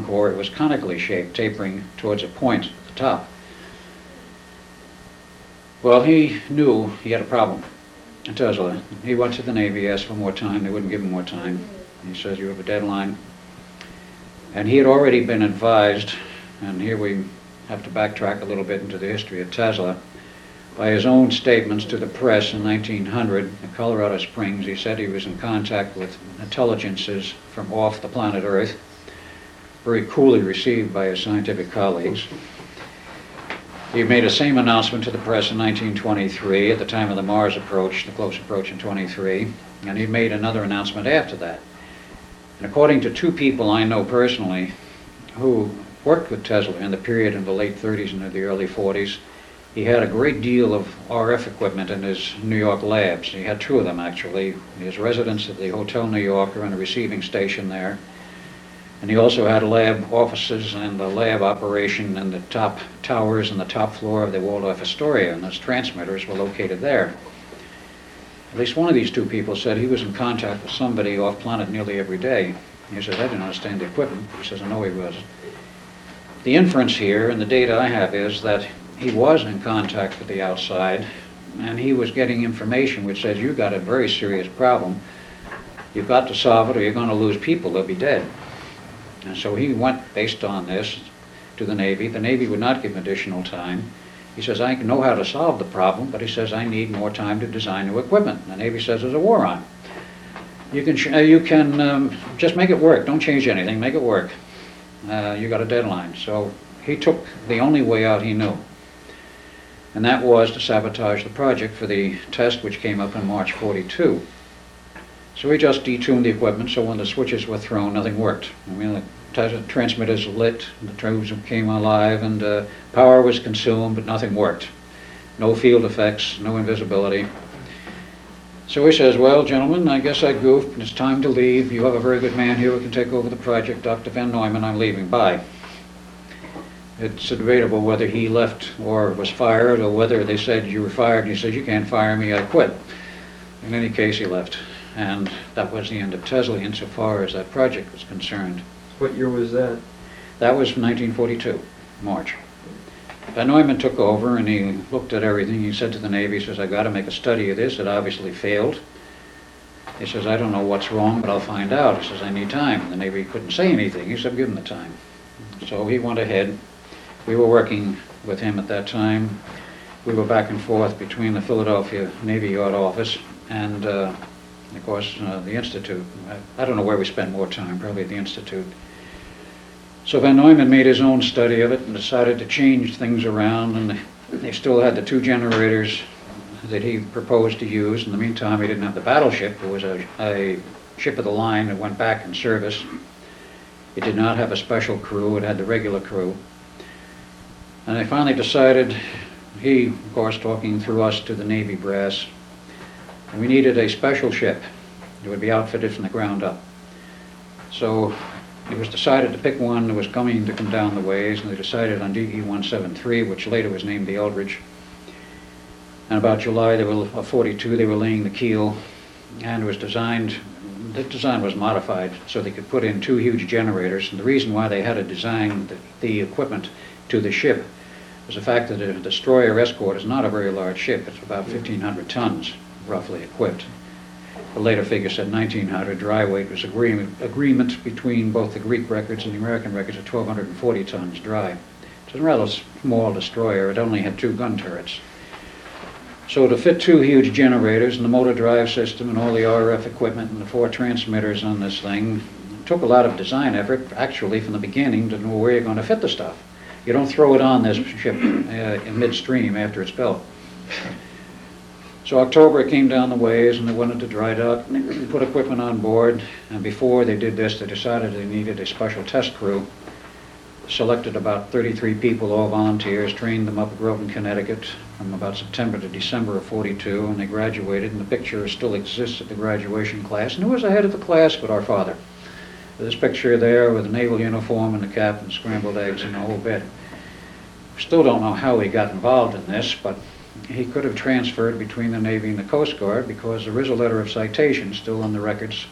core, it was conically shaped, tapering towards a point at the top. Well, he knew he had a problem, Tesla. He went to the Navy, asked for more time, they wouldn't give him more time. He says, "You have a deadline." And he had already been advised, and here we have to backtrack a little bit into the history of Tesla. By his own statements to the press in 1900 in Colorado Springs, he said he was in contact with intelligences from off the planet Earth, very coolly received by his scientific colleagues. He made the same announcement to the press in 1923 at the time of the Mars approach, the close approach in 23, and he made another announcement after that. And according to 2 people I know personally who worked with Tesla in the period in the late 30s and the early 40s, he had a great deal of RF equipment in his New York labs. He had 2 of them, actually. His residence at the Hotel New Yorker and a receiving station there. And he also had lab offices and the lab operation in the top towers and the top floor of the Waldorf Astoria, and those transmitters were located there. At least one of these 2 people said he was in contact with somebody off-planet nearly every day. He says, "I didn't understand the equipment." He says, "I know he was." The inference here, and the data I have, is that he was in contact with the outside, and he was getting information which says, "You've got a very serious problem. You've got to solve it or you're going to lose people, they'll be dead." And so he went, based on this, to the Navy. The Navy would not give him additional time. He says, "I know how to solve the problem," but he says, "I need more time to design new equipment." The Navy says, "There's a war on. You can just make it work. Don't change anything. Make it work. You got a deadline." So he took the only way out he knew, and that was to sabotage the project for the test which came up in March 42. So he just detuned the equipment, so when the switches were thrown, nothing worked. I mean, the transmitters lit, the tubes came alive, and power was consumed, but nothing worked. No field effects, no invisibility. So he says, "Well, gentlemen, I guess I goofed, and it's time to leave. You have a very good man here who can take over the project, Dr. Van Neumann. I'm leaving. Bye." It's debatable whether he left or was fired, or whether they said, "You were fired," and he said, "You can't fire me, I quit." In any case, he left. And that was the end of Tesla insofar as that project was concerned. What year was that? That was 1942, March. Van Neumann took over and he looked at everything. He said to the Navy, he says, "I got to make a study of this. It obviously failed." He says, "I don't know what's wrong, but I'll find out." He says, "I need time." And the Navy couldn't say anything. He said, "Give him the time." So he went ahead. We were working with him at that time. We were back and forth between the Philadelphia Navy Yard office and, of course, the Institute. I don't know where we spent more time, probably at the Institute. So Van Neumann made his own study of it and decided to change things around, and they still had the 2 generators that he proposed to use. In the meantime, he didn't have the battleship. It was a ship of the line that went back in service. It did not have a special crew. It had the regular crew. And they finally decided, he, of course, talking through us to the Navy brass, we needed a special ship that would be outfitted from the ground up. So it was decided to pick one that was going to come down the ways, and they decided on DE-173, which later was named the Eldridge. And about July of 42, they were laying the keel, and it was designed, the design was modified so they could put in 2 huge generators. And the reason why they had to design the equipment to the ship was the fact that a destroyer escort is not a very large ship. It's about 1,500 tons, roughly equipped. The later figure said 1,900. Dry weight was agreement between both the Greek records and the American records of 1,240 tons dry. It's a rather small destroyer. It only had 2 gun turrets. So to fit 2 huge generators and the motor drive system and all the RF equipment and the 4 transmitters on this thing, it took a lot of design effort, actually, from the beginning to know where you're going to fit the stuff. You don't throw it on this ship in midstream after it's built. So October it came down the ways, and they went into dry dock, and they put equipment on board. And before they did this, they decided they needed a special test crew. Selected about 33 people, all volunteers, trained them up at Groton, Connecticut, from about September to December of 42, and they graduated, and the picture still exists at the graduation class. And who was the head of the class but our father? This picture there with the naval uniform and the cap and scrambled eggs and the whole bit. We still don't know how he got involved in this, but he could have transferred between the Navy and the Coast Guard, because there is a letter of citation still on the records,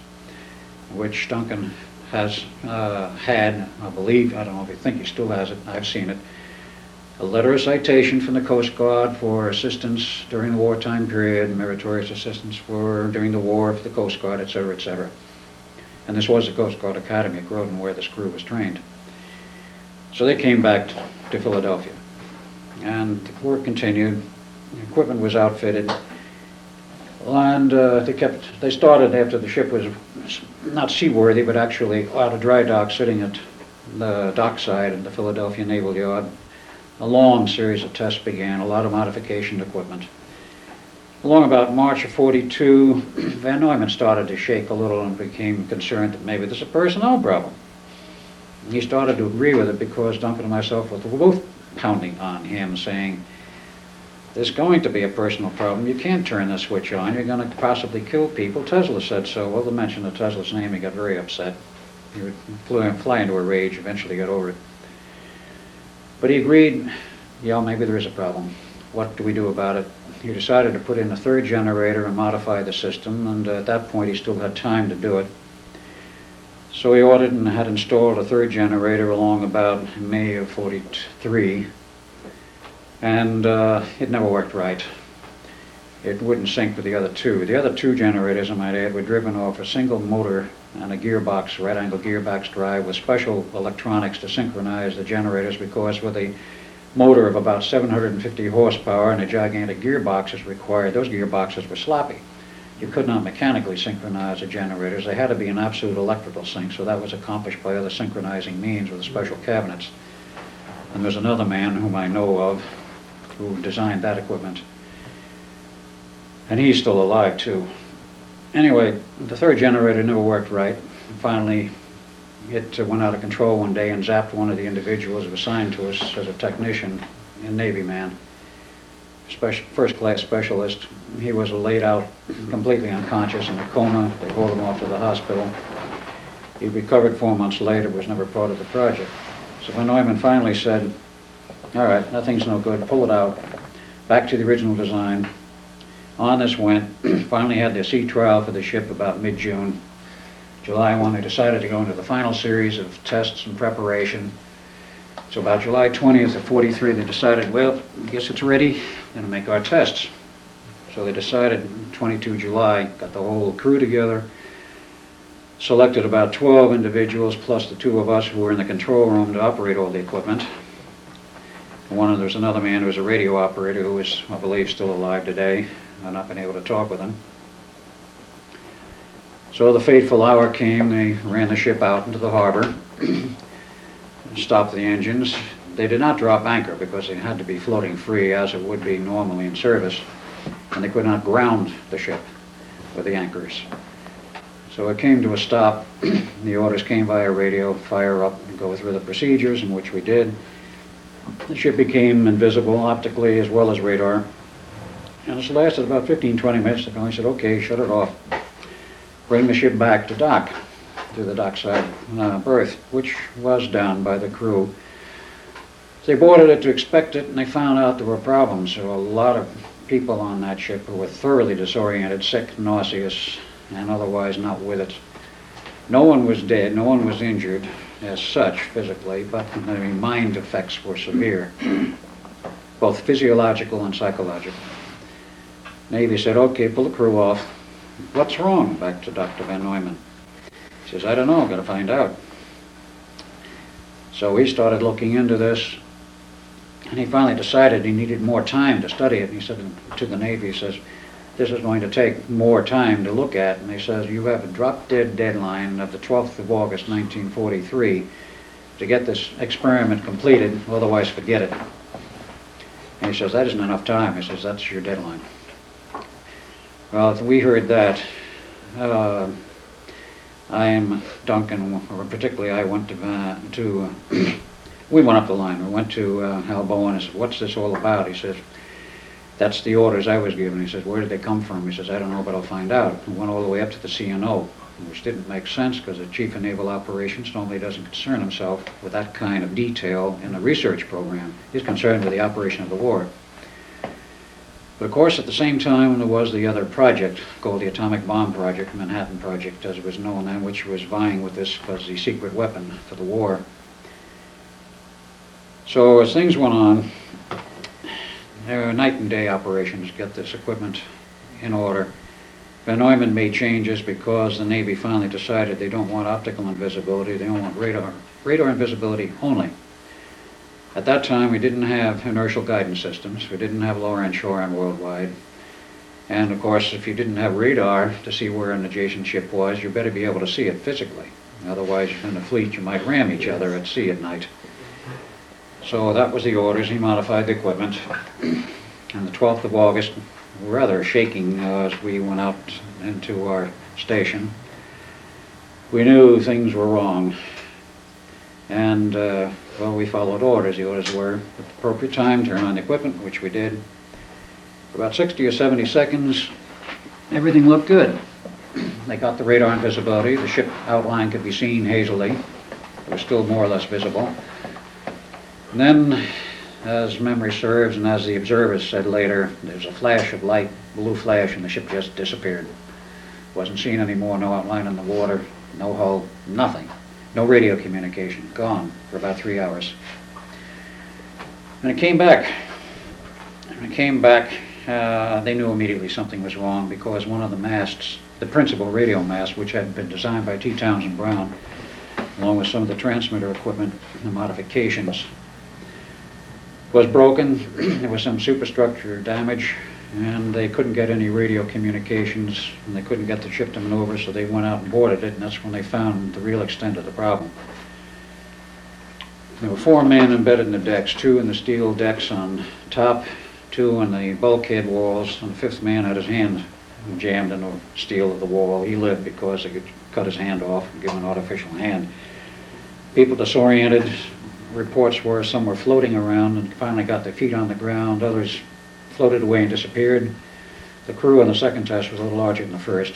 which Duncan has had, I believe, I don't know if you think he still has it, I've seen it, a letter of citation from the Coast Guard for assistance during the wartime period, meritorious assistance during the war for the Coast Guard, etc., etc. And this was the Coast Guard Academy at Groton where this crew was trained. So they came back to Philadelphia, and the work continued. The equipment was outfitted, and they started after the ship was not seaworthy, but actually out of dry dock, sitting at the dockside of the Philadelphia Naval Yard. A long series of tests began, a lot of modification equipment. Along about March of 42, Van Neumann started to shake a little and became concerned that maybe there's a personnel problem. He started to agree with it because Duncan and myself were both pounding on him, saying, "There's going to be a personal problem. You can't turn the switch on. You're going to possibly kill people. Tesla said so." Well, to mention of Tesla's name, he got very upset. He would fly into a rage, eventually got over it. But he agreed, yeah, maybe there is a problem. What do we do about it? He decided to put in a 3rd generator and modify the system, and at that point he still had time to do it. So he ordered and had installed a 3rd generator along about May of 43, and it never worked right. It wouldn't sync with the other 2. The other 2 generators, I might add, were driven off a single motor and a gearbox, right-angle gearbox drive with special electronics to synchronize the generators, because with a motor of about 750 horsepower and a gigantic gearbox is required, those gearboxes were sloppy. You could not mechanically synchronize the generators. They had to be an absolute electrical sync, so that was accomplished by other synchronizing means with special cabinets. And there's another man whom I know of who designed that equipment. And he's still alive, too. Anyway, the 3rd generator never worked right. Finally, it went out of control one day and zapped one of the individuals who was assigned to us as a technician, a Navy man, first-class specialist. He was laid out completely unconscious in a coma. They hauled him off to the hospital. He recovered 4 months later, was never part of the project. So Van Neumann finally said, All right, that thing's no good, pull it out. Back to the original design. On this went, finally had the sea trial for the ship about mid-June. July 1, they decided to go into the final series of tests and preparation. So about July 20th of 43, they decided, well, I guess it's ready, gonna make our tests. So they decided 22 July, got the whole crew together, selected about 12 individuals plus the two of us who were in the control room to operate all the equipment. There's another man who was a radio operator who is, I believe, still alive today. I've not been able to talk with him. So the fateful hour came, they ran the ship out into the harbor, stopped the engines. They did not drop anchor because it had to be floating free as it would be normally in service, and they could not ground the ship with the anchors. So it came to a stop. The orders came via radio, fire up and go through the procedures, in which we did. The ship became invisible optically as well as radar. And this lasted about 15-20 minutes. They finally said, okay, shut it off. Bring the ship back to dock, to the dockside berth, which was done by the crew. They boarded it to expect it, and they found out there were problems. There were a lot of people on that ship who were thoroughly disoriented, sick, nauseous, and otherwise not with it. No one was dead, no one was injured as such physically, but the mind effects were severe, both physiological and psychological. Navy said, okay, pull the crew off. What's wrong? Back to Dr. Van Neumann. He says, I don't know, gotta find out. So he started looking into this, and he finally decided he needed more time to study it. And he said to the Navy, he says, this is going to take more time to look at. And he says, you have a drop-dead deadline of the 12th of August, 1943 to get this experiment completed, otherwise forget it. And he says, that isn't enough time. He says, that's your deadline. Well, we heard that. I am Duncan, or particularly I went to we went up the line. We went to Hal Bowen and said, what's this all about? He says, that's the orders I was given. He says, where did they come from? He says, I don't know, but I'll find out. We went all the way up to the CNO, which didn't make sense because the Chief of Naval Operations normally doesn't concern himself with that kind of detail in the research program. He's concerned with the operation of the war. But of course, at the same time, there was the other project called the Atomic Bomb Project, Manhattan Project, as it was known then, which was vying with this as the secret weapon for the war. So as things went on, there were night and day operations to get this equipment in order. Van Neumann made changes because the Navy finally decided they don't want optical invisibility, they don't want radar invisibility only. At that time, we didn't have inertial guidance systems. We didn't have lower-end shore-end worldwide. And of course, if you didn't have radar to see where an adjacent ship was, you better be able to see it physically. Otherwise, in the fleet, you might ram each other at sea at night. So that was the orders. He modified the equipment. On the 12th of August, rather shaking as we went out into our station, we knew things were wrong. And well, we followed orders. The orders were, at the appropriate time, turn on the equipment, which we did. For about 60 or 70 seconds, everything looked good. They got the radar invisibility. The ship outline could be seen hazily. It was still more or less visible. And then, as memory serves, and as the observers said later, there's a flash of light, blue flash, and the ship just disappeared. Wasn't seen anymore, no outline in the water, no hull, nothing. No radio communication, gone for about 3 hours. And it came back. They knew immediately something was wrong because one of the masts, the principal radio mast, which had been designed by T. Townsend Brown, along with some of the transmitter equipment and modifications, was broken. There was some superstructure damage, and they couldn't get any radio communications, and they couldn't get the ship to maneuver, so they went out and boarded it, and that's when they found the real extent of the problem. There were 4 men embedded in the decks, 2 in the steel decks on top, 2 on the bulkhead walls, and the 5th man had his hand jammed in the steel of the wall. He lived because they could cut his hand off and give him an artificial hand. People disoriented. Reports were some were floating around and finally got their feet on the ground. Others floated away and disappeared. The crew on the second test was a little larger than the first.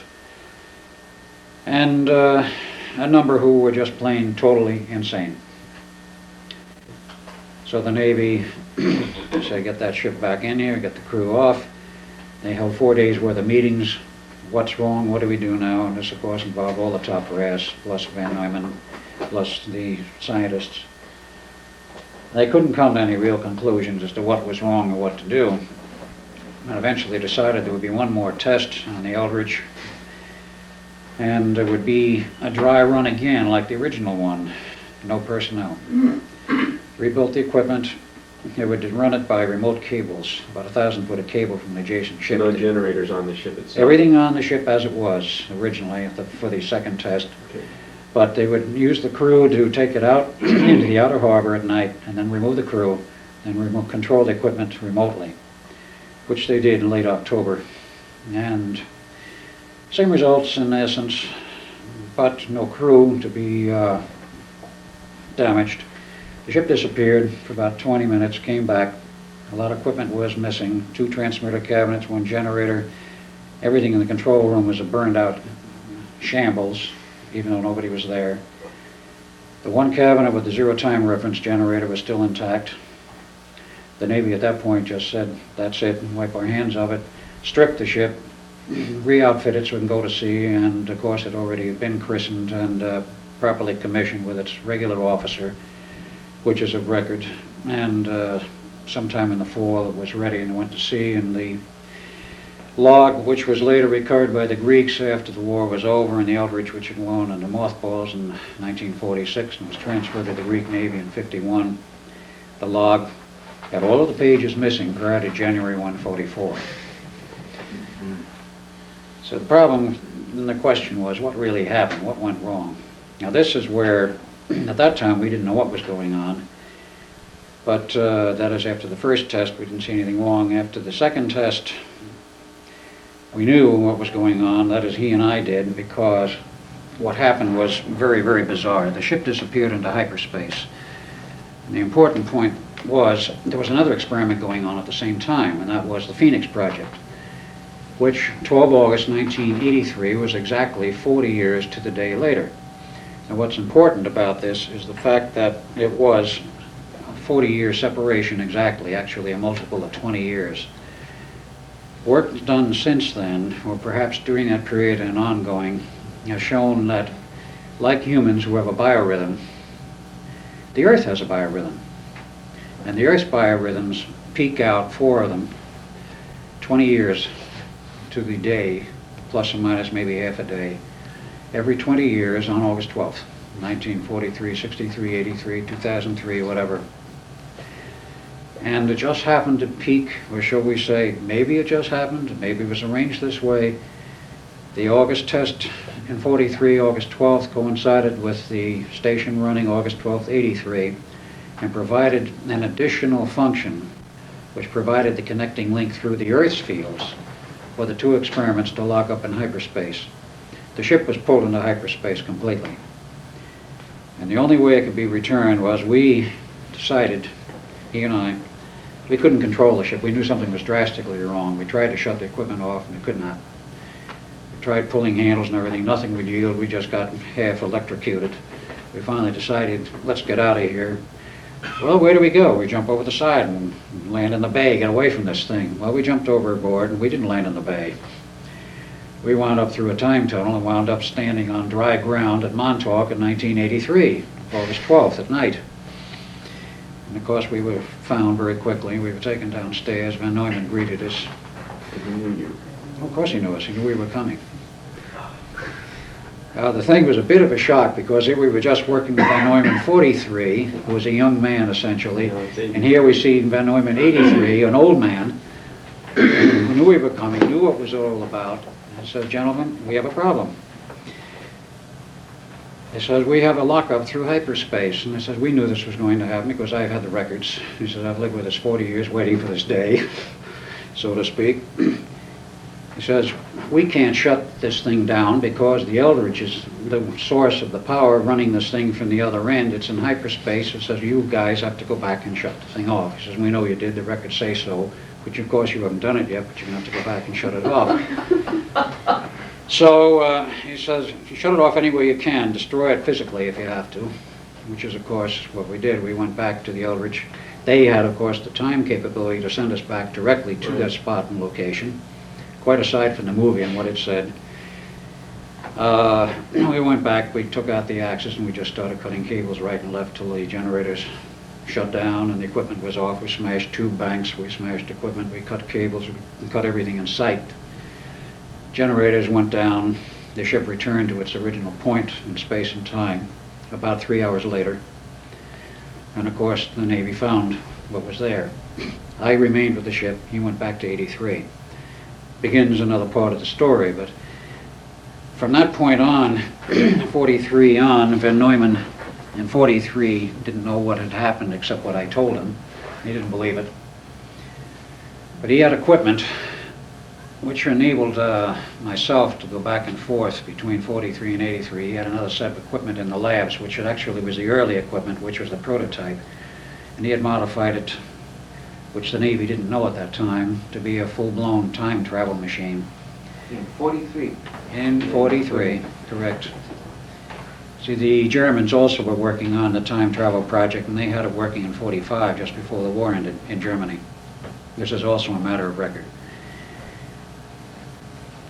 And a number who were just plain totally insane. So the Navy said, get that ship back in here, get the crew off. They held 4 days worth of meetings. What's wrong? What do we do now? And this, of course, involved all the top brass, plus Van Neumann, plus the scientists. They couldn't come to any real conclusions as to what was wrong or what to do. And eventually decided there would be one more test on the Eldridge, and there would be a dry run again like the original one, no personnel. Rebuilt the equipment. They would run it by remote cables, about 1,000-foot of cable from the adjacent ship. No generators on the ship itself. Everything on the ship as it was originally for the second test. Okay. But they would use the crew to take it out into the outer harbor at night and then remove the crew and control the equipment remotely, which they did in late October. And same results in essence, but no crew to be damaged. The ship disappeared for about 20 minutes, came back. A lot of equipment was missing, 2 transmitter cabinets, 1 generator. Everything in the control room was a burned out shambles, even though nobody was there. The 1 cabinet with the zero time reference generator was still intact. The Navy at that point just said, that's it, and wipe our hands of it, strip the ship, re-outfit it so it can go to sea, and of course it had already been christened and properly commissioned with its regular officer, which is of record, and sometime in the fall it was ready and went to sea, and the log, which was later recovered by the Greeks after the war was over, and the Eldridge, which had gone into mothballs in 1946 and was transferred to the Greek Navy in '51, the log had all of the pages missing prior to January 144. So the problem, and the question was, what really happened? What went wrong? Now this is where, at that time, we didn't know what was going on. But that is, after the first test, we didn't see anything wrong. After the second test, we knew what was going on. That is, he and I did, because what happened was very, very bizarre. The ship disappeared into hyperspace. And the important point was, there was another experiment going on at the same time, and that was the Phoenix Project, which 12 August 1983 was exactly 40 years to the day later. And what's important about this is the fact that it was a 40-year separation exactly, actually a multiple of 20 years. Work done since then, or perhaps during that period and ongoing, has shown that, like humans who have a biorhythm, the Earth has a biorhythm. And the Earth's biorhythms peak out, 4 of them, 20 years to the day, plus or minus maybe half a day, every 20 years on August 12th, 1943, 63, 83, 2003, whatever. And it just happened to peak, or shall we say, maybe it just happened, maybe it was arranged this way. The August test in 43, August 12th, coincided with the station running August 12th, 83, and provided an additional function, which provided the connecting link through the Earth's fields for the 2 experiments to lock up in hyperspace. The ship was pulled into hyperspace completely. And the only way it could be returned was we decided, he and I, we couldn't control the ship. We knew something was drastically wrong. We tried to shut the equipment off and we could not. We tried pulling handles and everything. Nothing would yield. We just got half electrocuted. We finally decided, let's get out of here. Well, where do we go? We jump over the side and land in the bay, get away from this thing. Well, we jumped overboard and we didn't land in the bay. We wound up through a time tunnel and wound up standing on dry ground at Montauk in 1983, August 12th at night. And of course we were found very quickly. We were taken downstairs. Van Neumann greeted us. He knew you. Well, of course he knew us. He knew we were coming. The thing was a bit of a shock because here we were just working with Van Neumann 43, who was a young man essentially, and here we see Van Neumann 83, an old man, who knew we were coming, knew what it was all about, and says, gentlemen, we have a problem. He says, we have a lockup through hyperspace. And I said, we knew this was going to happen because I've had the records. He said, I've lived with this 40 years waiting for this day, so to speak. He says, we can't shut this thing down because the Eldridge is the source of the power running this thing from the other end. It's in hyperspace. It says, you guys have to go back and shut the thing off. He says, we know you did. The records say so. Which, of course, you haven't done it yet, but you're going to have to go back and shut it off. So he says, if you shut it off any way you can, destroy it physically if you have to, which is, of course, what we did. We went back to the Eldridge, They had, of course, the time capability to send us back directly to that spot and location, quite aside from the movie and what it said. We went back, we took out the axes, and we just started cutting cables right and left till the generators shut down and the equipment was off. We smashed tube banks, we smashed equipment, we cut cables, we cut everything in sight. Generators went down, the ship returned to its original point in space and time about 3 hours later. And of course, the Navy found what was there. I remained with the ship, he went back to 83. Begins another part of the story, but from that point on, 43 on, Van Neumann in 43 didn't know what had happened except what I told him. He didn't believe it. But he had equipment which enabled myself to go back and forth between 43 and 83. He had another set of equipment in the labs, which actually was the early equipment, which was the prototype. And he had modified it, which the Navy didn't know at that time, to be a full-blown time travel machine. In 43. In 43, correct. See, the Germans also were working on the time travel project, and they had it working in 45, just before the war ended in Germany. This is also a matter of record.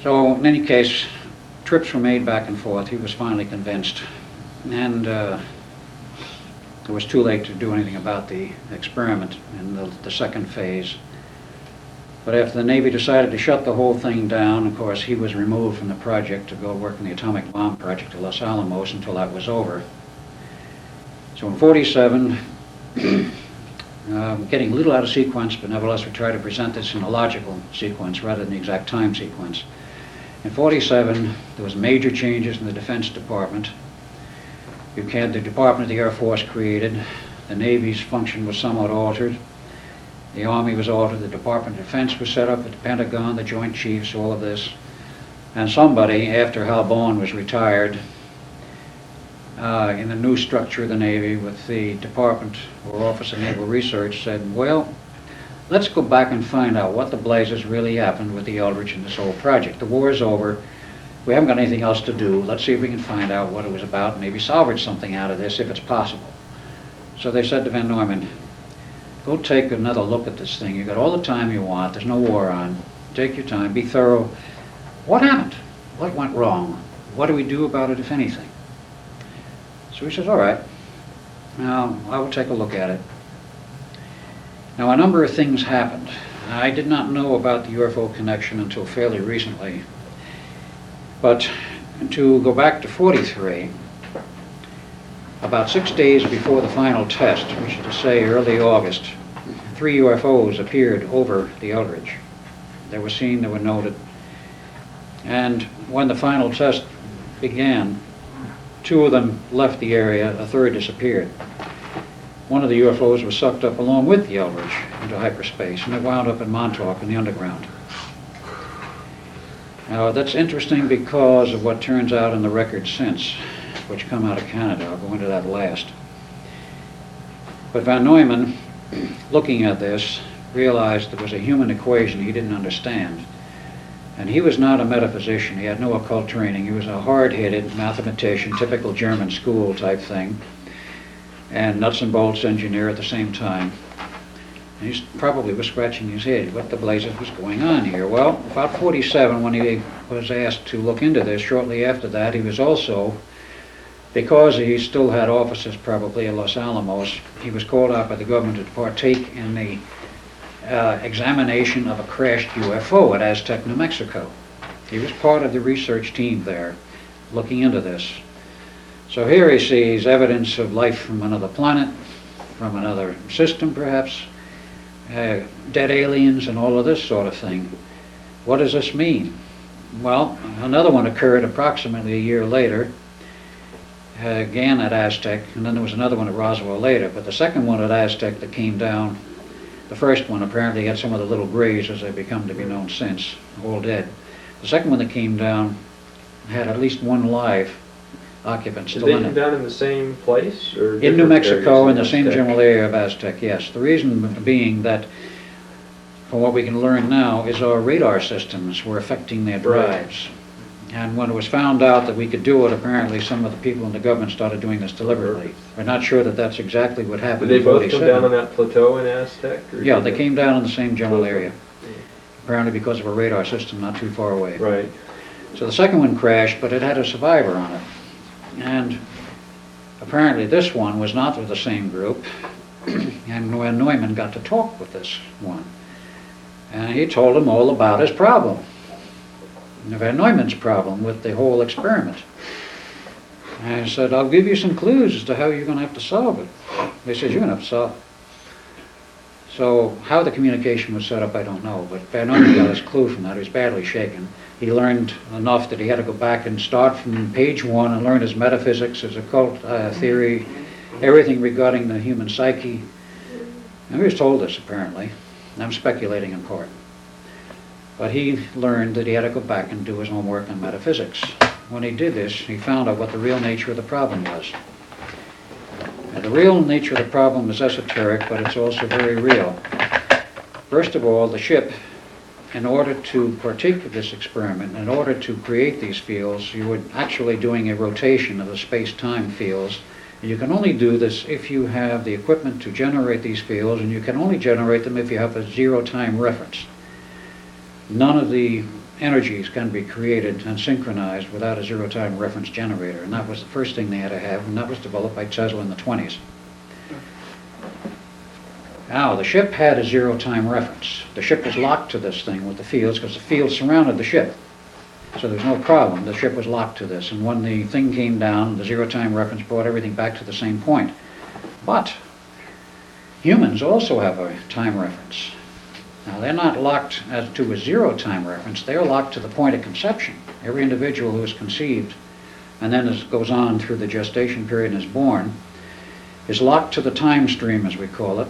So, in any case, trips were made back and forth. He was finally convinced, and it was too late to do anything about the experiment in the second phase. But after the Navy decided to shut the whole thing down, of course, he was removed from the project to go work on the atomic bomb project at Los Alamos until that was over. So in 47, getting a little out of sequence, but nevertheless we try to present this in a logical sequence rather than the exact time sequence. In 47, there was major changes in the Defense Department. You had the Department of the Air Force created. The Navy's function was somewhat altered. The Army was altered, the Department of Defense was set up at the Pentagon, the Joint Chiefs, all of this. And somebody, after Hal Bowen was retired, in the new structure of the Navy with the Department or Office of Naval Research said, well, let's go back and find out what the blazes really happened with the Eldridge and this whole project. The war is over. We haven't got anything else to do. Let's see if we can find out what it was about and maybe salvage something out of this if it's possible. So they said to Van Neumann, go take another look at this thing. You got all the time you want. There's no war on. Take your time. Be thorough. What happened? What went wrong? What do we do about it, if anything? So he says, all right. Now, I will take a look at it. Now, a number of things happened. I did not know about the UFO connection until fairly recently. But to go back to 43, about 6 days before the final test, which is to say early August, 3 UFOs appeared over the Eldridge. They were seen, they were noted. And when the final test began, 2 of them left the area, a third disappeared. One of the UFOs was sucked up along with the Eldridge into hyperspace, and it wound up in Montauk in the underground. Now, that's interesting because of what turns out in the records since, which come out of Canada. I'll go into that last. But Van Neumann, looking at this, realized there was a human equation he didn't understand. And he was not a metaphysician. He had no occult training. He was a hard-headed mathematician, typical German school type thing, and nuts and bolts engineer at the same time. And he probably was scratching his head. What the blazes was going on here? Well, about 47, when he was asked to look into this, shortly after that, he was also, because he still had offices probably at Los Alamos, he was called out by the government to partake in the examination of a crashed UFO at Aztec, New Mexico. He was part of the research team there, looking into this. So here he sees evidence of life from another planet, from another system perhaps, dead aliens and all of this sort of thing. What does this mean? Well, another one occurred approximately a year later, again at Aztec, and then there was another one at Roswell later. But the second one at Aztec that came down, the first one apparently had some of the little grays, as they've become to be known since, all dead. The second one that came down had at least one live occupant Did still they in come it. down in the same place? Or In New different Mexico, areas in the same Aztec? general area of Aztec, yes. The reason being that, from what we can learn now, is our radar systems were affecting their drives. And when it was found out that we could do it, apparently some of the people in the government started doing this deliberately. We're not sure that that's exactly what Did happened they in both come 47. down on that plateau in Aztec? or Yeah, did they came down in the same general area, apparently because of a radar system not too far away. Right. So the second one crashed, but it had a survivor on it. And apparently this one was not with the same group. And when Neumann got to talk with this one, and he told him all about his problem, Van Neumann's problem with the whole experiment. And he said, I'll give you some clues as to how you're going to have to solve it. They said, you're going to have to solve it. So how the communication was set up, I don't know, but Van Neumann got his clue from that. He was badly shaken. He learned enough that he had to go back and start from page 1 and learn his metaphysics, his occult theory, everything regarding the human psyche. And he was told this, apparently. And I'm speculating in part. But he learned that he had to go back and do his homework on metaphysics. When he did this, he found out what the real nature of the problem was. And the real nature of the problem is esoteric, but it's also very real. First of all, the ship, in order to partake of this experiment, in order to create these fields, you were actually doing a rotation of the space-time fields. And you can only do this if you have the equipment to generate these fields, and you can only generate them if you have a zero-time reference. None of the energies can be created and synchronized without a zero-time reference generator, and that was the first thing they had to have, and that was developed by Tesla in the 20s. Now, the ship had a zero-time reference. The ship was locked to this thing with the fields because the fields surrounded the ship. So there's no problem. The ship was locked to this, and when the thing came down, the zero-time reference brought everything back to the same point. But humans also have a time reference. Now, they're not locked as to a zero-time reference. They're locked to the point of conception. Every individual who is conceived and then goes on through the gestation period and is born is locked to the time stream, as we call it,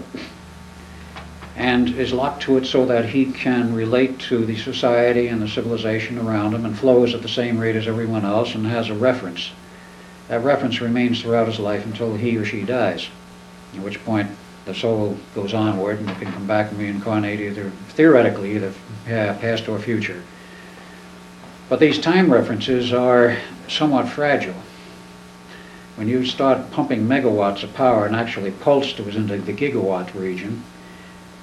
and is locked to it so that he can relate to the society and the civilization around him and flows at the same rate as everyone else and has a reference. That reference remains throughout his life until he or she dies, at which point the soul goes onward and it can come back and reincarnate either, theoretically, either past or future. But these time references are somewhat fragile. When you start pumping megawatts of power and actually pulse to into the gigawatt region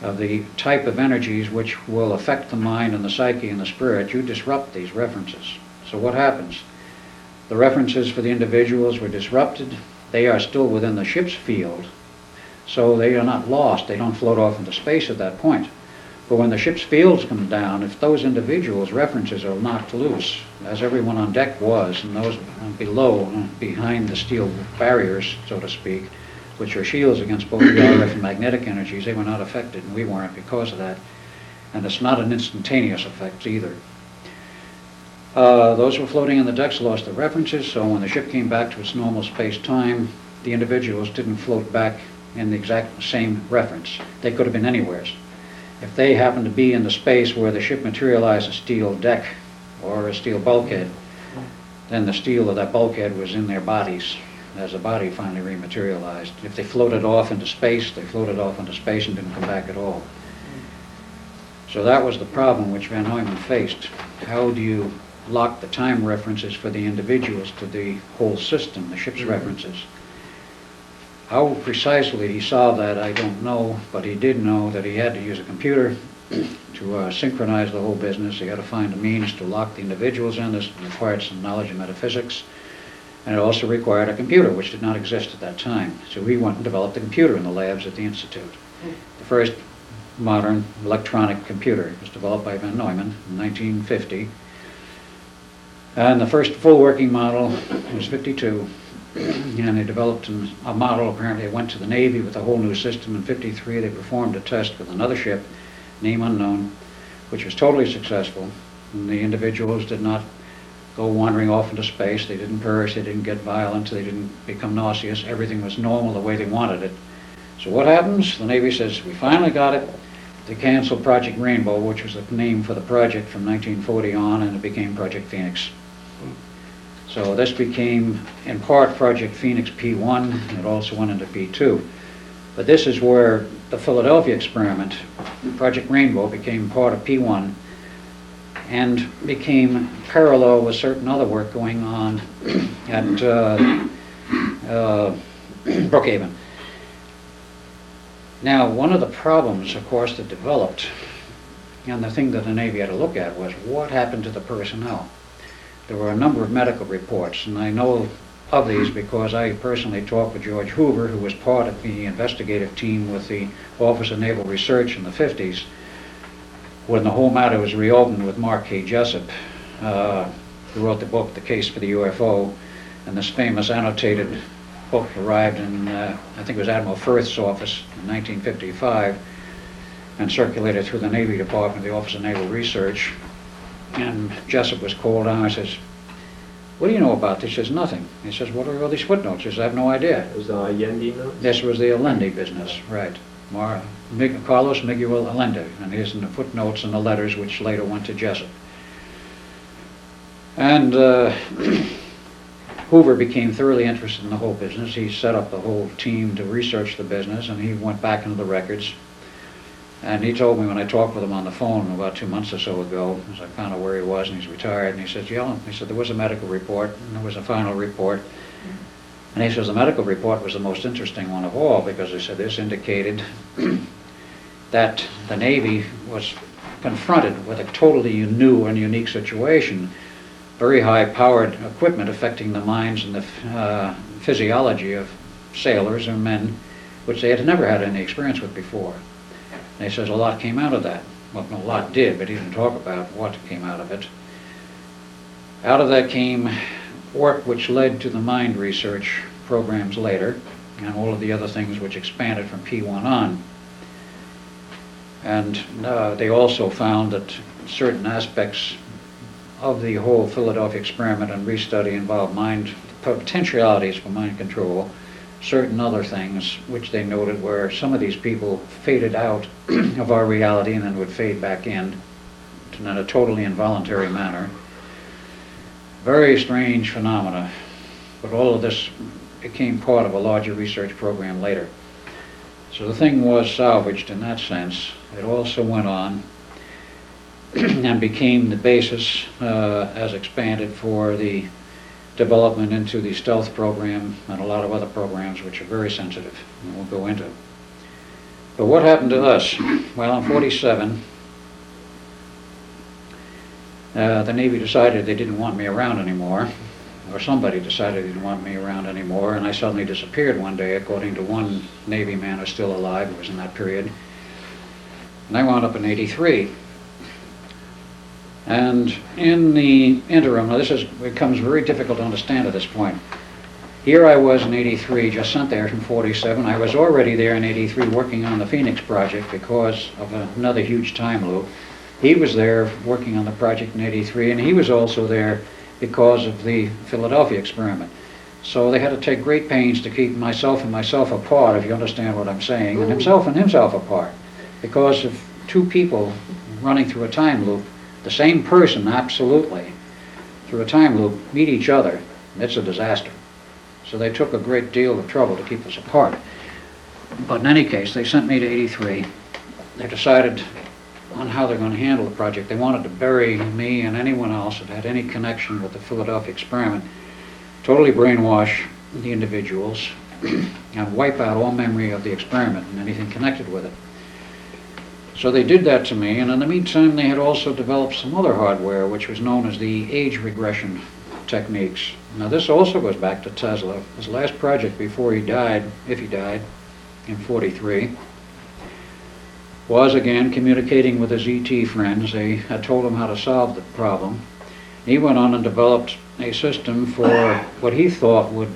of the type of energies which will affect the mind and the psyche and the spirit, you disrupt these references. So what happens? The references for the individuals were disrupted. They are still within the ship's field, so they are not lost. They don't float off into space at that point. But when the ship's fields come down, if those individuals' references are knocked loose, as everyone on deck was, and those below, behind the steel barriers, so to speak, which are shields against both the RF and magnetic energies, they were not affected, and we weren't because of that. And it's not an instantaneous effect either. Those who were floating on the decks lost their references, so when the ship came back to its normal space-time, the individuals didn't float back in the exact same reference. They could have been anywheres. If they happened to be in the space where the ship materialized a steel deck or a steel bulkhead, then the steel of that bulkhead was in their bodies as the body finally rematerialized. If they floated off into space, they floated off into space and didn't come back at all. So that was the problem which Van Neumann faced. How do you lock the time references for the individuals to the whole system, the ship's references? How precisely he solved that, I don't know, but he did know that he had to use a computer to synchronize the whole business. He had to find a means to lock the individuals in. This required some knowledge of metaphysics, and it also required a computer, which did not exist at that time. So he went and developed a computer in the labs at the Institute. The first modern electronic computer was developed by Van Neumann in 1950, and the first full working model was 52. And they developed a model. Apparently it went to the Navy with a whole new system. In 53 they performed a test with another ship, name unknown, which was totally successful. And the individuals did not go wandering off into space. They didn't perish, they didn't get violent, they didn't become nauseous. Everything was normal the way they wanted it. So what happens? The Navy says, we finally got it. They canceled Project Rainbow, which was the name for the project from 1940 on, and it became Project Phoenix. So this became, in part, Project Phoenix P1, and it also went into P2. But this is where the Philadelphia experiment, Project Rainbow, became part of P1, and became parallel with certain other work going on at Brookhaven. Now, one of the problems, of course, that developed, and the thing that the Navy had to look at, was what happened to the personnel. There were a number of medical reports, and I know of these because I personally talked with George Hoover, who was part of the investigative team with the Office of Naval Research in the 50s, when the whole matter was reopened with Mark K. Jessup, who wrote the book, The Case for the UFO, and this famous annotated book arrived in, I think it was Admiral Firth's office in 1955, and circulated through the Navy Department, the Office of Naval Research. And Jessup was called on. I says, "What do you know about this?" He says, "Nothing." He says, "What are all these footnotes?" He says, "I have no idea." It was Allende notes? This was the Allende business, right. Carlos Miguel Allende, and here's in the footnotes and the letters which later went to Jessup. And Hoover became thoroughly interested in the whole business. He set up the whole team to research the business, and he went back into the records. And he told me when I talked with him on the phone about 2 months or so ago, as I found out where he was, and he's retired, and he says, "Yeah," he said, "there was a medical report, and there was a final report." And he says the medical report was the most interesting one of all, because he said this indicated that the Navy was confronted with a totally new and unique situation, very high-powered equipment affecting the minds and the physiology of sailors and men, which they had never had any experience with before. And he says a lot came out of that. Well, no, a lot did, but he didn't talk about what came out of it. Out of that came work which led to the mind research programs later, and all of the other things which expanded from P1 on. And they also found that certain aspects of the whole Philadelphia experiment and restudy involved mind potentialities for mind control, certain other things which they noted where some of these people faded out of our reality and then would fade back in a totally involuntary manner. Very strange phenomena, but all of this became part of a larger research program later. So the thing was salvaged in that sense. It also went on and became the basis, as expanded, for the development into the stealth program and a lot of other programs which are very sensitive and we'll go into. But what happened to us? Well, in 47, the Navy decided they didn't want me around anymore, or somebody decided they didn't want me around anymore, and I suddenly disappeared one day, according to one Navy man who's still alive, who was in that period. And I wound up in 83. And in the interim, now it becomes very difficult to understand at this point. Here I was in 83, just sent there from 47. I was already there in 83 working on the Phoenix project because of another huge time loop. He was there working on the project in 83, and he was also there because of the Philadelphia experiment. So they had to take great pains to keep myself and myself apart, if you understand what I'm saying, and himself apart. Because of two people running through a time loop, the same person, absolutely, through a time loop, meet each other, it's a disaster. So they took a great deal of trouble to keep us apart. But in any case, they sent me to 83. They decided on how they're going to handle the project. They wanted to bury me and anyone else that had any connection with the Philadelphia experiment, totally brainwash the individuals, and wipe out all memory of the experiment and anything connected with it. So they did that to me, and in the meantime they had also developed some other hardware which was known as the age regression techniques. Now this also goes back to Tesla. His last project before he died, if he died, in 43, was again communicating with his ET friends. They had told him how to solve the problem. He went on and developed a system for what he thought would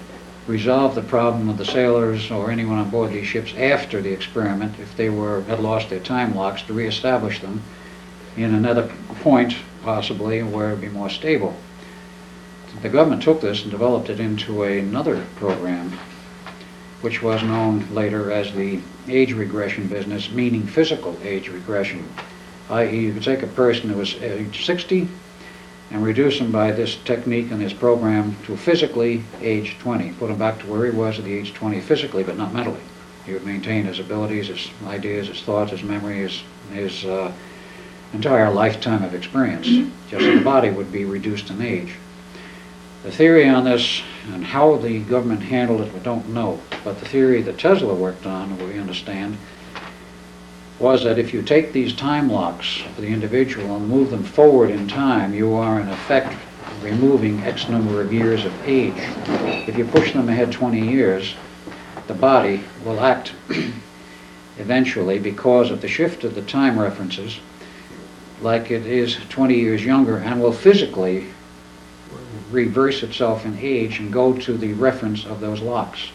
resolve the problem of the sailors or anyone on board these ships after the experiment, if they had lost their time locks, to reestablish them in another point, possibly, where it would be more stable. The government took this and developed it into another program, which was known later as the age regression business, meaning physical age regression, i.e. you could take a person who was age 60 and reduce him by this technique and this program to physically age 20, put him back to where he was at the age 20 physically, but not mentally. He would maintain his abilities, his ideas, his thoughts, his memory, his entire lifetime of experience, just that the body would be reduced in age. The theory on this and how the government handled it, we don't know, but the theory that Tesla worked on, we understand, was that if you take these time locks for the individual and move them forward in time, you are in effect removing X number of years of age. If you push them ahead 20 years, the body will act eventually, because of the shift of the time references, like it is 20 years younger, and will physically reverse itself in age and go to the reference of those locks.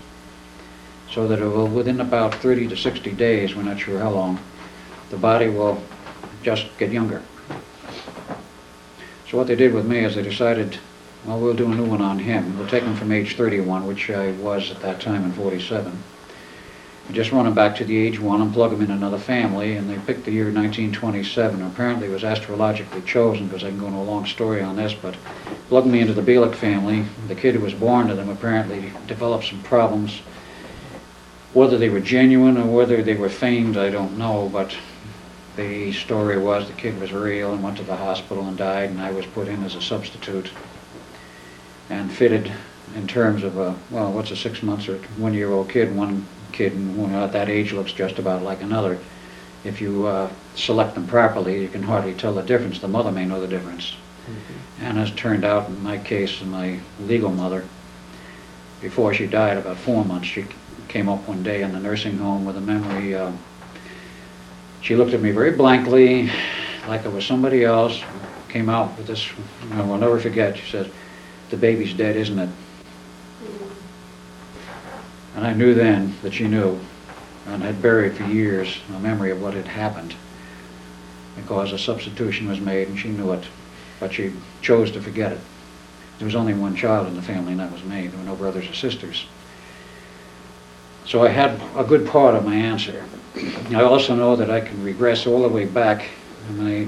So that it will, within about 30 to 60 days, we're not sure how long, the body will just get younger. So what they did with me is they decided, well, we'll do a new one on him. We'll take him from age 31, which I was at that time in 47. And just run him back to the age 1 and plug him in another family, and they picked the year 1927. Apparently it was astrologically chosen, because I can go into a long story on this, but plugged me into the Bielek family. The kid who was born to them apparently developed some problems. Whether they were genuine or whether they were feigned, I don't know, but the story was the kid was very ill and went to the hospital and died, and I was put in as a substitute and fitted in terms of a, well, what's a 6 months or 1 year old kid? One kid at that age looks just about like another. If you select them properly, you can hardly tell the difference. The mother may know the difference. And as it turned out, in my case, my legal mother, before she died, about 4 months, she came up one day in the nursing home with a memory. She looked at me very blankly, like I was somebody else, came out with this, I'll never forget, she said, "The baby's dead, isn't it?" And I knew then that she knew, and had buried for years a memory of what had happened, because a substitution was made and she knew it, but she chose to forget it. There was only one child in the family, and that was me. There were no brothers or sisters. So I had a good part of my answer. I also know that I can regress all the way back in my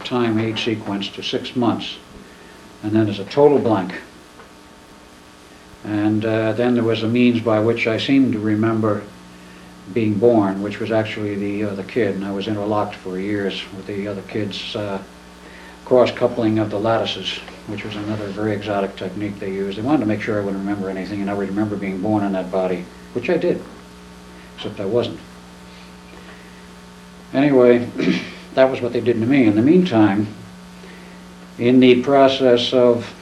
time age sequence to 6 months, and then there's a total blank. And then there was a means by which I seemed to remember being born, which was actually the other kid, and I was interlocked for years with the other kid's cross-coupling of the lattices, which was another very exotic technique they used. They wanted to make sure I wouldn't remember anything, and I would remember being born in that body, which I did, except I wasn't. Anyway, that was what they did to me. In the meantime, in the process of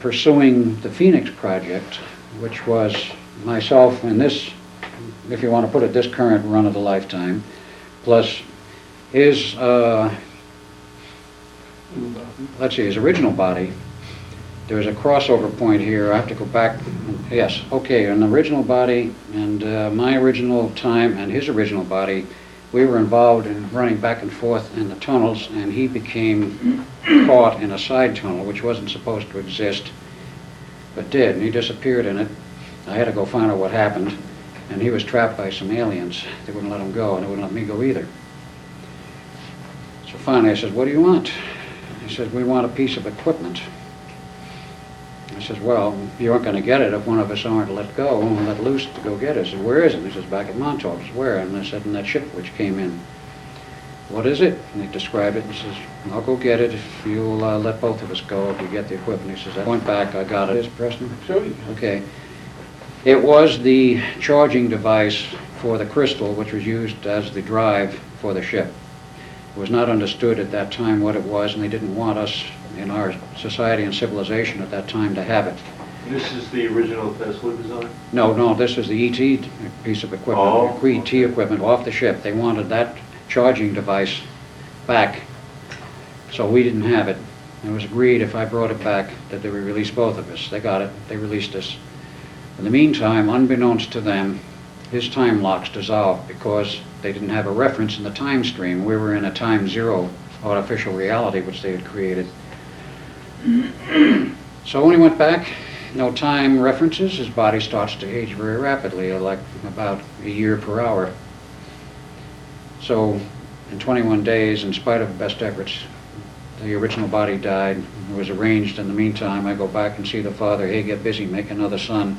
pursuing the Phoenix Project, which was myself and this, if you want to put it, this current run of the lifetime, plus his, his original body. There's a crossover point here. I have to go back. Yes, okay, an original body and my original time and his original body, we were involved in running back and forth in the tunnels, and he became caught in a side tunnel which wasn't supposed to exist, but did, and he disappeared in it. I had to go find out what happened, and he was trapped by some aliens. They wouldn't let him go, and they wouldn't let me go either. So finally I said, "What do you want?" He said, "We want a piece of equipment." I says, "Well, you aren't going to get it if one of us aren't let go and let loose to go get it." I said, "Where is it?" He says, "Back at Montauk." I said, "Where?" And I said, "In that ship which came in." "What is it?" And they described it, and he says, "I'll go get it if you'll let both of us go if you get the equipment." He says, "I went back, I got it." Is it, Preston? Sure you can. Okay. It was the charging device for the crystal, which was used as the drive for the ship. It was not understood at that time what it was, and they didn't want us in our society and civilization at that time to have it. This is the original Tesla design? No, this is the ET piece of equipment, Oh, ET equipment off the ship. They wanted that charging device back, so we didn't have it. It was agreed if I brought it back that they would release both of us. They got it, they released us. In the meantime, unbeknownst to them, his time locks dissolved because they didn't have a reference in the time stream. We were in a time zero artificial reality which they had created. So when he went back, no time references, his body starts to age very rapidly, like about a year per hour. So in 21 days, in spite of best efforts, the original body died. It was arranged in the meantime. I go back and see the father, "Hey, get busy, make another son."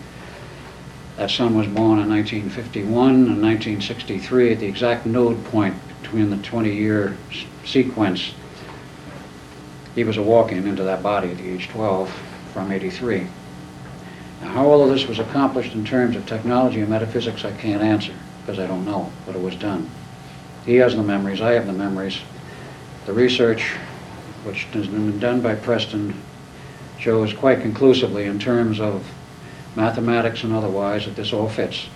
That son was born in 1951 and 1963 at the exact node point between the 20-year sequence. He was a walk-in into that body at the age 12 from 83. Now, how all of this was accomplished in terms of technology and metaphysics, I can't answer, because I don't know, but it was done. He has the memories, I have the memories. The research, which has been done by Preston, shows quite conclusively in terms of mathematics and otherwise that this all fits.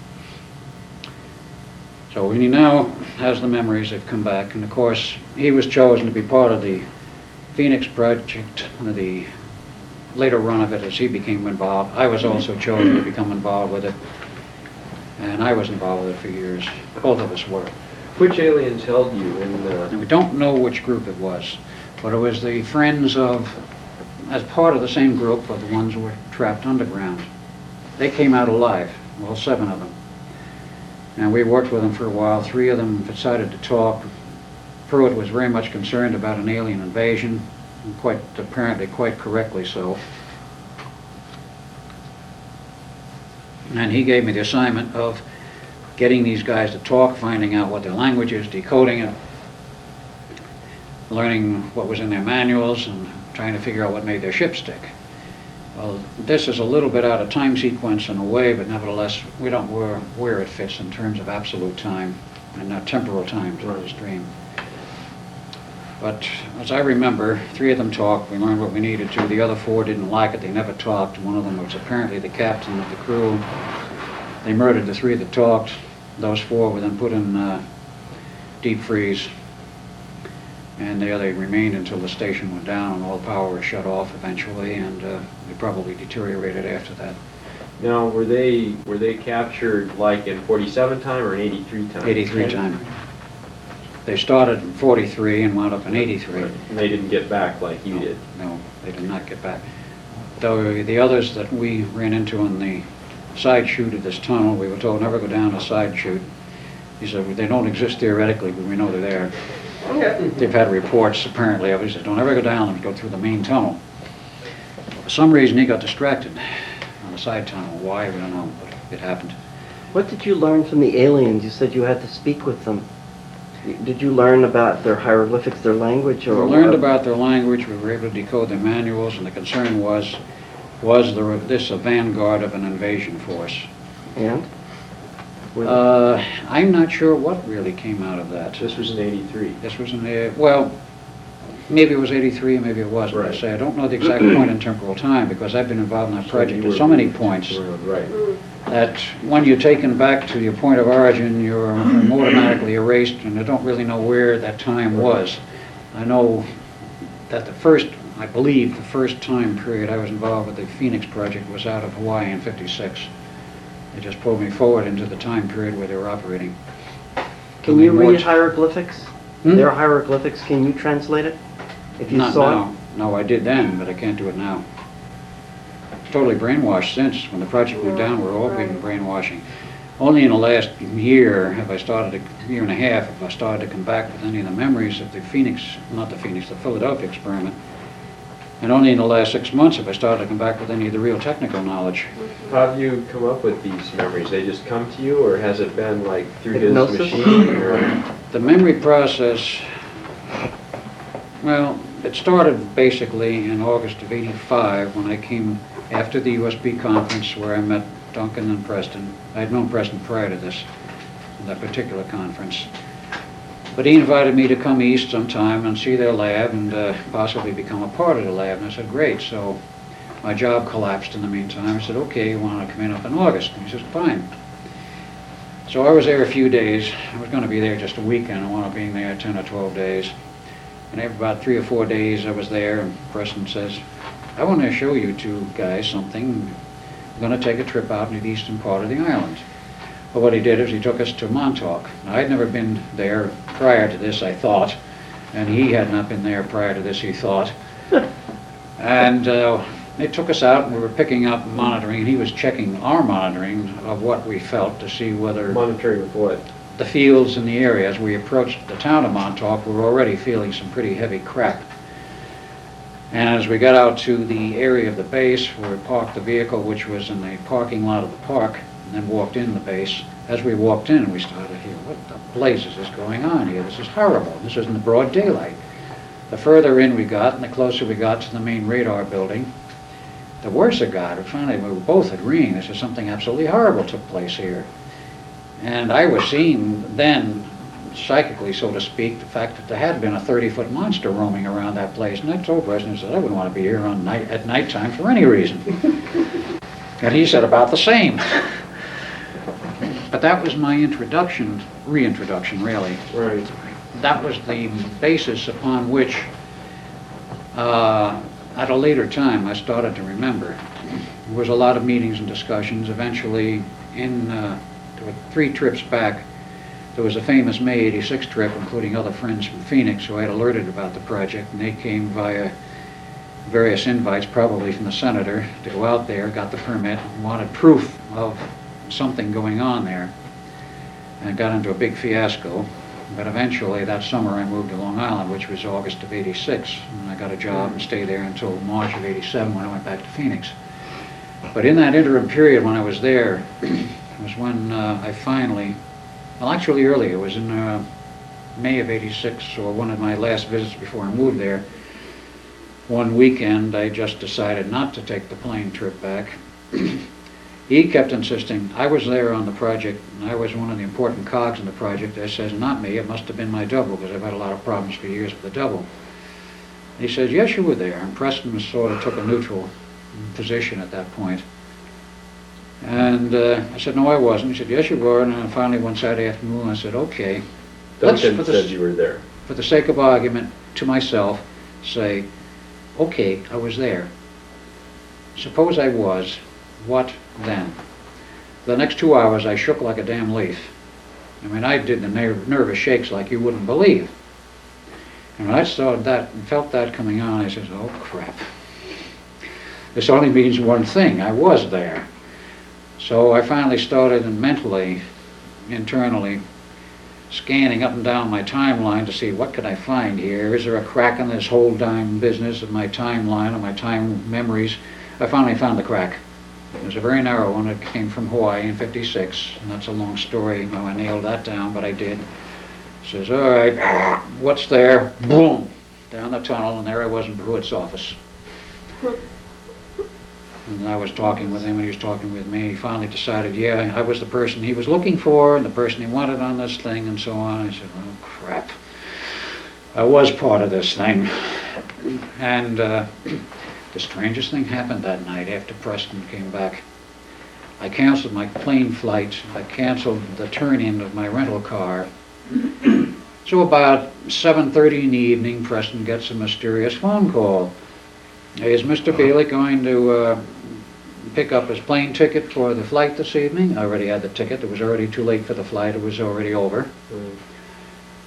So when he now has the memories, they've come back, and of course, he was chosen to be part of the Phoenix Project, the later run of it as he became involved. I was also chosen to become involved with it, and I was involved with it for years. Both of us were. Which aliens held you in And we don't know which group it was, but it was the friends of, as part of the same group of the ones who were trapped underground. They came out alive, all 7 of them. And we worked with them for a while. 3 of them decided to talk. Pruitt was very much concerned about an alien invasion, and apparently quite correctly so. And he gave me the assignment of getting these guys to talk, finding out what their language is, decoding it, learning what was in their manuals, and trying to figure out what made their ship stick. Well, this is a little bit out of time sequence in a way, but nevertheless, we don't know where it fits in terms of absolute time and not temporal time to this dream. But as I remember, 3 of them talked. We learned what we needed to. The other 4 didn't like it. They never talked. One of them was apparently the captain of the crew. They murdered the 3 that talked. Those 4 were then put in deep freeze. And they remained until the station went down and all the power was shut off eventually, and they probably deteriorated after that. Now, were they captured like in 47 time or in 83 time? 83 time. They started in 43 and wound up in 83. And they didn't get back like you did? No, they did not get back. Though the others that we ran into on the side chute of this tunnel, we were told never go down a side chute. He said, they don't exist theoretically, but we know they're there. They've had reports apparently of it. He said, don't ever go down them, go through the main tunnel. For some reason he got distracted on the side tunnel. Why, we don't know, but it happened. What did you learn from the aliens? You said you had to speak with them. Did you learn about their hieroglyphics, their language, We or learned about their language, we were able to decode their manuals, and the concern was this a vanguard of an invasion force? And? I'm not sure what really came out of that. This was in 83. This was in the, well, maybe it was 83, maybe it wasn't. Right. I say I don't know the exact point in temporal time because I've been involved in that project at so many points Right. that when you're taken back to your point of origin, you're automatically erased and I don't really know where that time was. I know that I believe the first time period I was involved with the Phoenix Project was out of Hawaii in '56. They just pulled me forward into the time period where they were operating. Can you read hieroglyphics? Hmm? Their hieroglyphics, can you translate it? If you Not saw now. No, I did then, but I can't do it now. Totally brainwashed since. When the project went down, we're all being brainwashing. Only in the last year have I started, year and a half, have I started to come back with any of the memories of the the Philadelphia experiment. And only in the last 6 months have I started to come back with any of the real technical knowledge. How do you come up with these memories? They just come to you, or has it been like through Hypnosis? his machine? Or? The memory process, well, it started basically in August of '85 when I came after the USB conference where I met Duncan and Preston. I had known Preston prior to that particular conference. But he invited me to come east sometime and see their lab and possibly become a part of the lab. And I said, great. So my job collapsed in the meantime. I said, okay, you want to come in up in August? And he said, fine. So I was there a few days. I was going to be there just a weekend. I wound up being there 10 or 12 days. And after about 3 or 4 days I was there, and Preston says, I want to show you 2 guys something. We're going to take a trip out into the eastern part of the island. But what he did is he took us to Montauk. Now, I'd never been there prior to this, I thought, and he had not been there prior to this, he thought. And they took us out, and we were picking up monitoring, and he was checking our monitoring of what we felt to see whether Monitoring with what? the fields in the area. As we approached the town of Montauk, we were already feeling some pretty heavy crap. And as we got out to the area of the base where we parked the vehicle, which was in the parking lot of the park, and then walked in the base. As we walked in, we started to hear, what the blazes is going on here? This is horrible. This is in the broad daylight. The further in we got, and the closer we got to the main radar building, the worse it got. And finally, we were both agreeing this is something absolutely horrible took place here. And I was seeing then, psychically, so to speak, the fact that there had been a 30-foot monster roaming around that place. And I told Preston, I said, I wouldn't want to be here at nighttime for any reason. And he said about the same. But that was my reintroduction, really. Right. That was the basis upon which, at a later time, I started to remember. There was a lot of meetings and discussions. Eventually, there were 3 trips back. There was a famous May '86 trip, including other friends from Phoenix who I had alerted about the project, and they came via various invites, probably from the senator, to go out there, got the permit, and wanted proof of something going on there, and got into a big fiasco. But eventually, that summer, I moved to Long Island, which was August of '86, and I got a job and stayed there until March of '87 when I went back to Phoenix. But in that interim period when I was there, was when I finally, well, actually earlier, it was in May of '86, or one of my last visits before I moved there. One weekend, I just decided not to take the plane trip back. He kept insisting, I was there on the project, and I was one of the important cogs in the project. I says, not me, it must have been my double, because I've had a lot of problems for years with the double. He says, yes, you were there, and Preston sort of took a neutral position at that point. And I said, no, I wasn't. He said, yes, you were, and then finally one Saturday afternoon, I said, okay. Duncan said you were there. For the sake of argument, to myself, say, okay, I was there. Suppose I was, what then? The next 2 hours I shook like a damn leaf. I mean, I did the nervous shakes like you wouldn't believe. And when I saw that and felt that coming on, I said, oh crap. This only means one thing, I was there. So I finally started mentally, internally, scanning up and down my timeline to see what could I find here. Is there a crack in this whole damn business of my timeline, of my time memories? I finally found the crack. It was a very narrow one. It came from Hawaii in '56, and that's a long story. How I nailed that down, but I did. Says, all right, what's there? Boom! Down the tunnel, and there I was in Pruitt's office. And I was talking with him, and he was talking with me. He finally decided, yeah, I was the person he was looking for, and the person he wanted on this thing, and so on. I said, oh, crap. I was part of this thing. And the strangest thing happened that night after Preston came back. I canceled my plane flight. I canceled the turn-in of my rental car. So about 7:30 in the evening, Preston gets a mysterious phone call. Is Mr. Bailey going to pick up his plane ticket for the flight this evening? I already had the ticket. It was already too late for the flight. It was already over.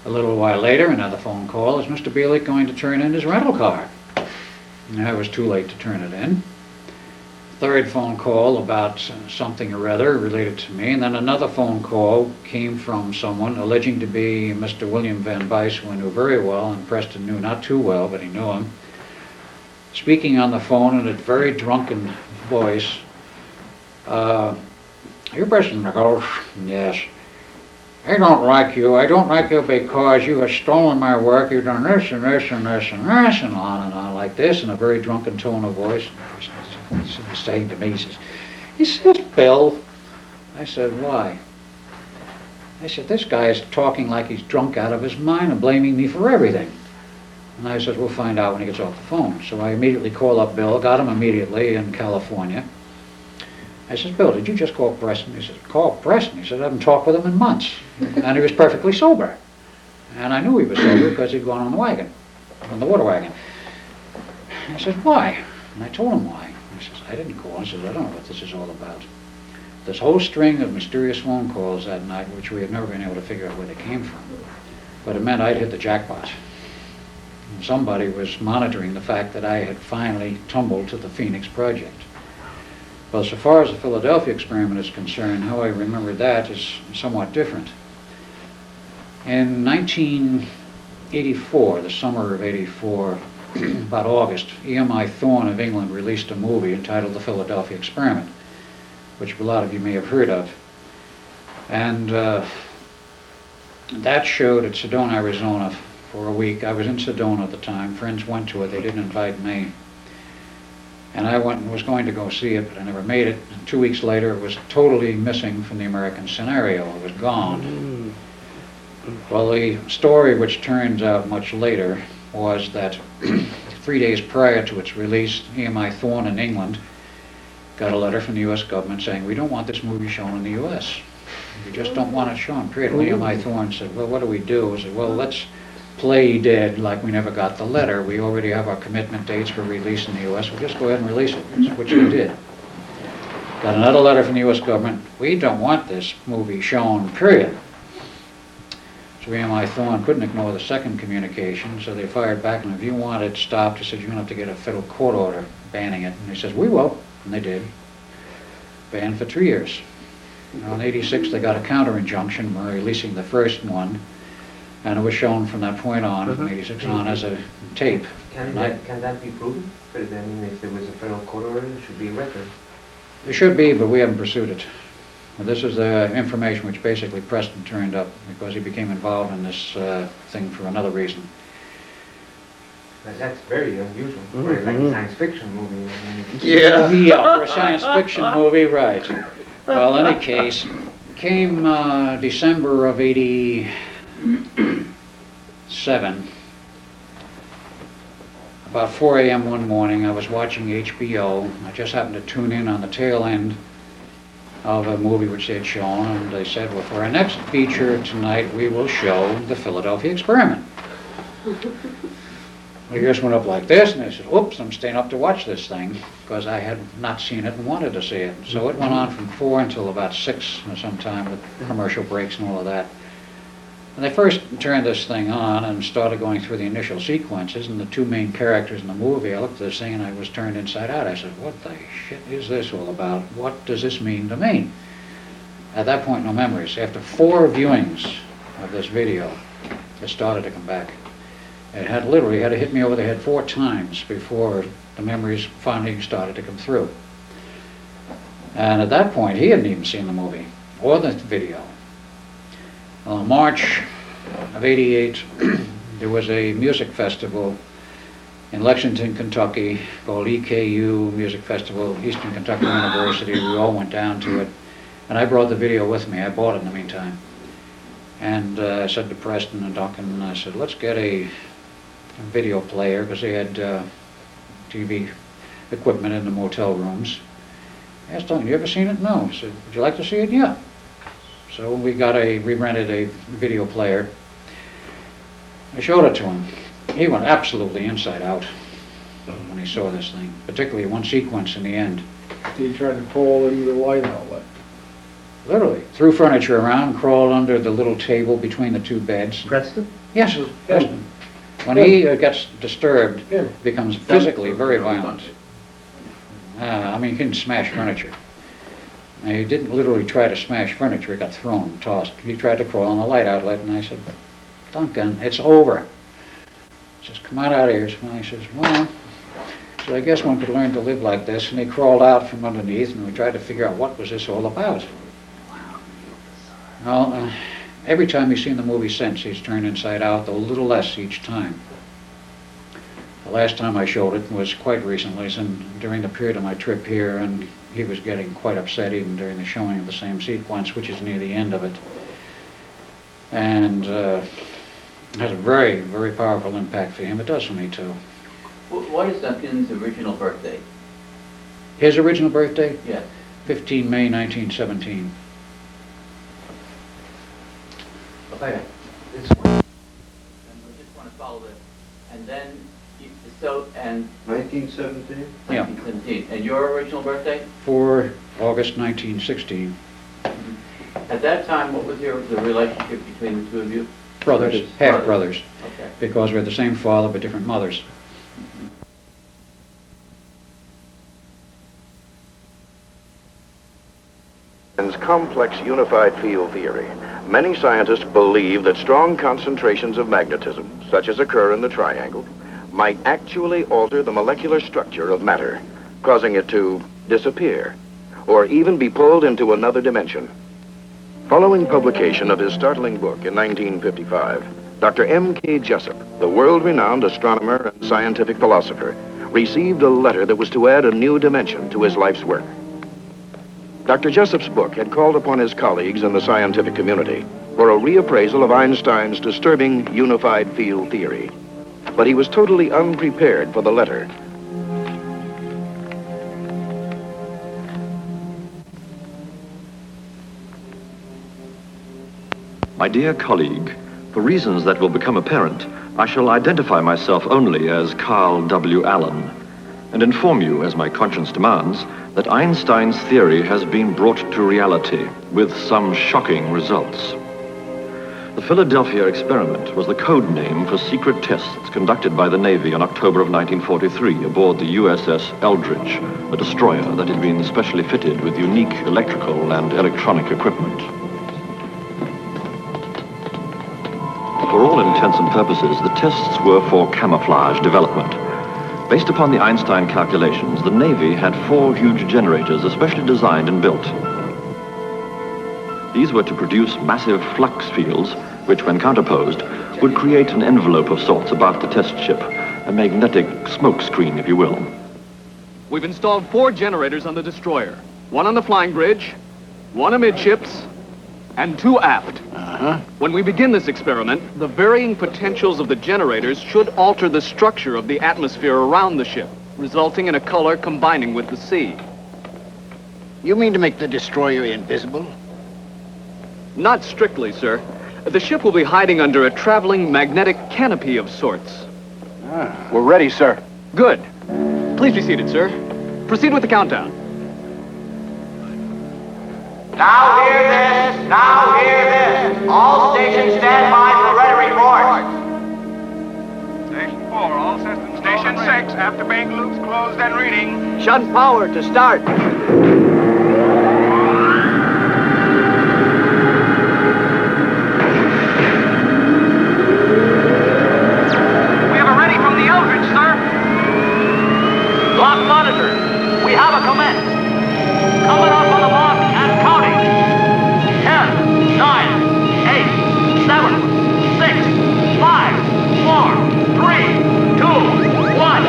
A little while later, another phone call. Is Mr. Bailey going to turn in his rental car? And I was too late to turn it in. Third phone call about something or other related to me, and then another phone call came from someone alleging to be Mr. William Van Bice, who I knew very well, and Preston knew not too well, but he knew him. Speaking on the phone in a very drunken voice, you're Preston Nichols? Yes. I don't like you. I don't like you because you have stolen my work. You've done this and this and this and this and on like this in a very drunken tone of voice. He's saying to me, he says, Bill. I said, why? I said, this guy is talking like he's drunk out of his mind and blaming me for everything. And I said, we'll find out when he gets off the phone. So I immediately called up Bill, got him immediately in California. I said, Bill, did you just call Preston? He said, call Preston? He said, I haven't talked with him in months. And he was perfectly sober. And I knew he was sober because he'd gone on the wagon, on the water wagon. I said, why? And I told him why. He says, I didn't call. I said, I don't know what this is all about. This whole string of mysterious phone calls that night, which we had never been able to figure out where they came from. But it meant I'd hit the jackpot. And somebody was monitoring the fact that I had finally tumbled to the Phoenix project. Well, so far as the Philadelphia experiment is concerned, how I remember that is somewhat different. In 1984, the summer of '84, about August, EMI Thorne of England released a movie entitled The Philadelphia Experiment. which a lot of you may have heard of. And that showed at Sedona, Arizona for a week. I was in Sedona at the time. Friends went to it. They didn't invite me. And I went and was going to go see it, but I never made it. And 2 weeks later, it was totally missing from the American scenario. It was gone. Well, the story, which turns out much later, was that 3 days prior to its release, EMI Thorne in England got a letter from the U.S. government saying, we don't want this movie shown in the U.S. We just don't want it shown, period. And EMI Thorne said, well, what do we do? I said, well, let's play dead like we never got the letter. We already have our commitment dates for release in the U.S. We'll just go ahead and release it, which we did. Got another letter from the U.S. government. We don't want this movie shown, period. So EMI Thorne couldn't ignore the second communication, so they fired back, and if you want it stopped, he said, you're going to have to get a federal court order banning it. And he says, we will. And they did. Banned for 2 years. Now, in '86, they got a counter-injunction releasing the first one, and it was shown from that point on, from '86 on, as a tape. Can that be proven? Because I mean, if there was a federal court order, it should be a record. It should be, but we haven't pursued it. Well, this is the information which basically Preston turned up because he became involved in this thing for another reason. That's very unusual for like a science fiction movie. I mean, Yeah, for a science fiction movie, right. Well, in any case, came December of '87. About 4 a.m. one morning, I was watching HBO. I just happened to tune in on the tail end of a movie which they had shown, and they said, well, for our next feature tonight, we will show the Philadelphia Experiment. My ears went up like this, and I said, oops, I'm staying up to watch this thing, because I had not seen it and wanted to see it. So it went on from 4 until about 6 or sometime with commercial breaks and all of that. When they first turned this thing on and started going through the initial sequences and the two main characters in the movie, I looked at this thing and I was turned inside out. I said, what the shit is this all about? What does this mean to me? At that point, no memories. After 4 viewings of this video, it started to come back. It had literally had to hit me over the head 4 times before the memories finally started to come through. And at that point, he hadn't even seen the movie or the video. March of '88, there was a music festival in Lexington, Kentucky, called EKU Music Festival, Eastern Kentucky University. We all went down to it, and I brought the video with me. I bought it in the meantime. And I said to Preston and Duncan, I said, let's get a video player, because they had TV equipment in the motel rooms. I asked Duncan, you ever seen it? No. I said, would you like to see it? Yeah. So we rented a video player. I showed it to him. He went absolutely inside out when he saw this thing, particularly one sequence in the end. He tried to crawl into the light outlet. Literally, threw furniture around, crawled under the little table between the 2 beds. Preston? Yes, Preston. When he gets disturbed, it becomes physically very violent. I mean, he can smash furniture. Now, he didn't literally try to smash furniture, it got thrown, tossed. He tried to crawl on the light outlet, and I said, Duncan, it's over. He says, come on out of here. And I says, well, so I guess one could learn to live like this. And he crawled out from underneath, and we tried to figure out what was this all about. Well, every time he's seen the movie since, he's turned inside out, though a little less each time. The last time I showed it was quite recently, during the period of my trip here, and he was getting quite upset even during the showing of the same sequence, which is near the end of it. And it has a very, very powerful impact for him. It does for me, too. What is Duncan's original birthday? His original birthday? Yes. 15 May 1917. okay. This And we just want to follow this. And then, and 1917? Yeah. 1917. And your original birthday? For August 1916. At that time, what was the relationship between the 2 of you? Brothers, half-brothers, Okay. because we're the same father but different mothers. Complex unified field theory. Many scientists believe that strong concentrations of magnetism, such as occur in the triangle, might actually alter the molecular structure of matter, causing it to disappear, or even be pulled into another dimension. Following publication of his startling book in 1955, Dr. M.K. Jessup, the world-renowned astronomer and scientific philosopher, received a letter that was to add a new dimension to his life's work. Dr. Jessup's book had called upon his colleagues in the scientific community for a reappraisal of Einstein's disturbing unified field theory. But he was totally unprepared for the letter. My dear colleague, for reasons that will become apparent, I shall identify myself only as Carl W. Allen, and inform you, as my conscience demands, that Einstein's theory has been brought to reality with some shocking results. The Philadelphia experiment was the code name for secret tests conducted by the Navy in October of 1943 aboard the USS Eldridge, a destroyer that had been specially fitted with unique electrical and electronic equipment. For all intents and purposes, the tests were for camouflage development. Based upon the Einstein calculations, the Navy had 4 huge generators especially designed and built. These were to produce massive flux fields, which, when counterposed, would create an envelope of sorts about the test ship, a magnetic smoke screen, if you will. We've installed 4 generators on the destroyer. 1 on the flying bridge, 1 amidships, and 2 aft. When we begin this experiment, the varying potentials of the generators should alter the structure of the atmosphere around the ship, resulting in a color combining with the sea. You mean to make the destroyer invisible? Not strictly, sir. The ship will be hiding under a traveling magnetic canopy of sorts. We're ready, sir. Good. Please be seated, sir. Proceed with the countdown. Now hear this! Now hear this! All stations stand by for ready report. Station 4, all systems. Station 6, after bank loops closed and reading. Shunt power to start. We have a ready from the Eldridge, sir. Lock monitor. We have a command. Coming up on the mark and counting. 10, 9, 8, 7, 6, 5, 4, 3, 2, 1,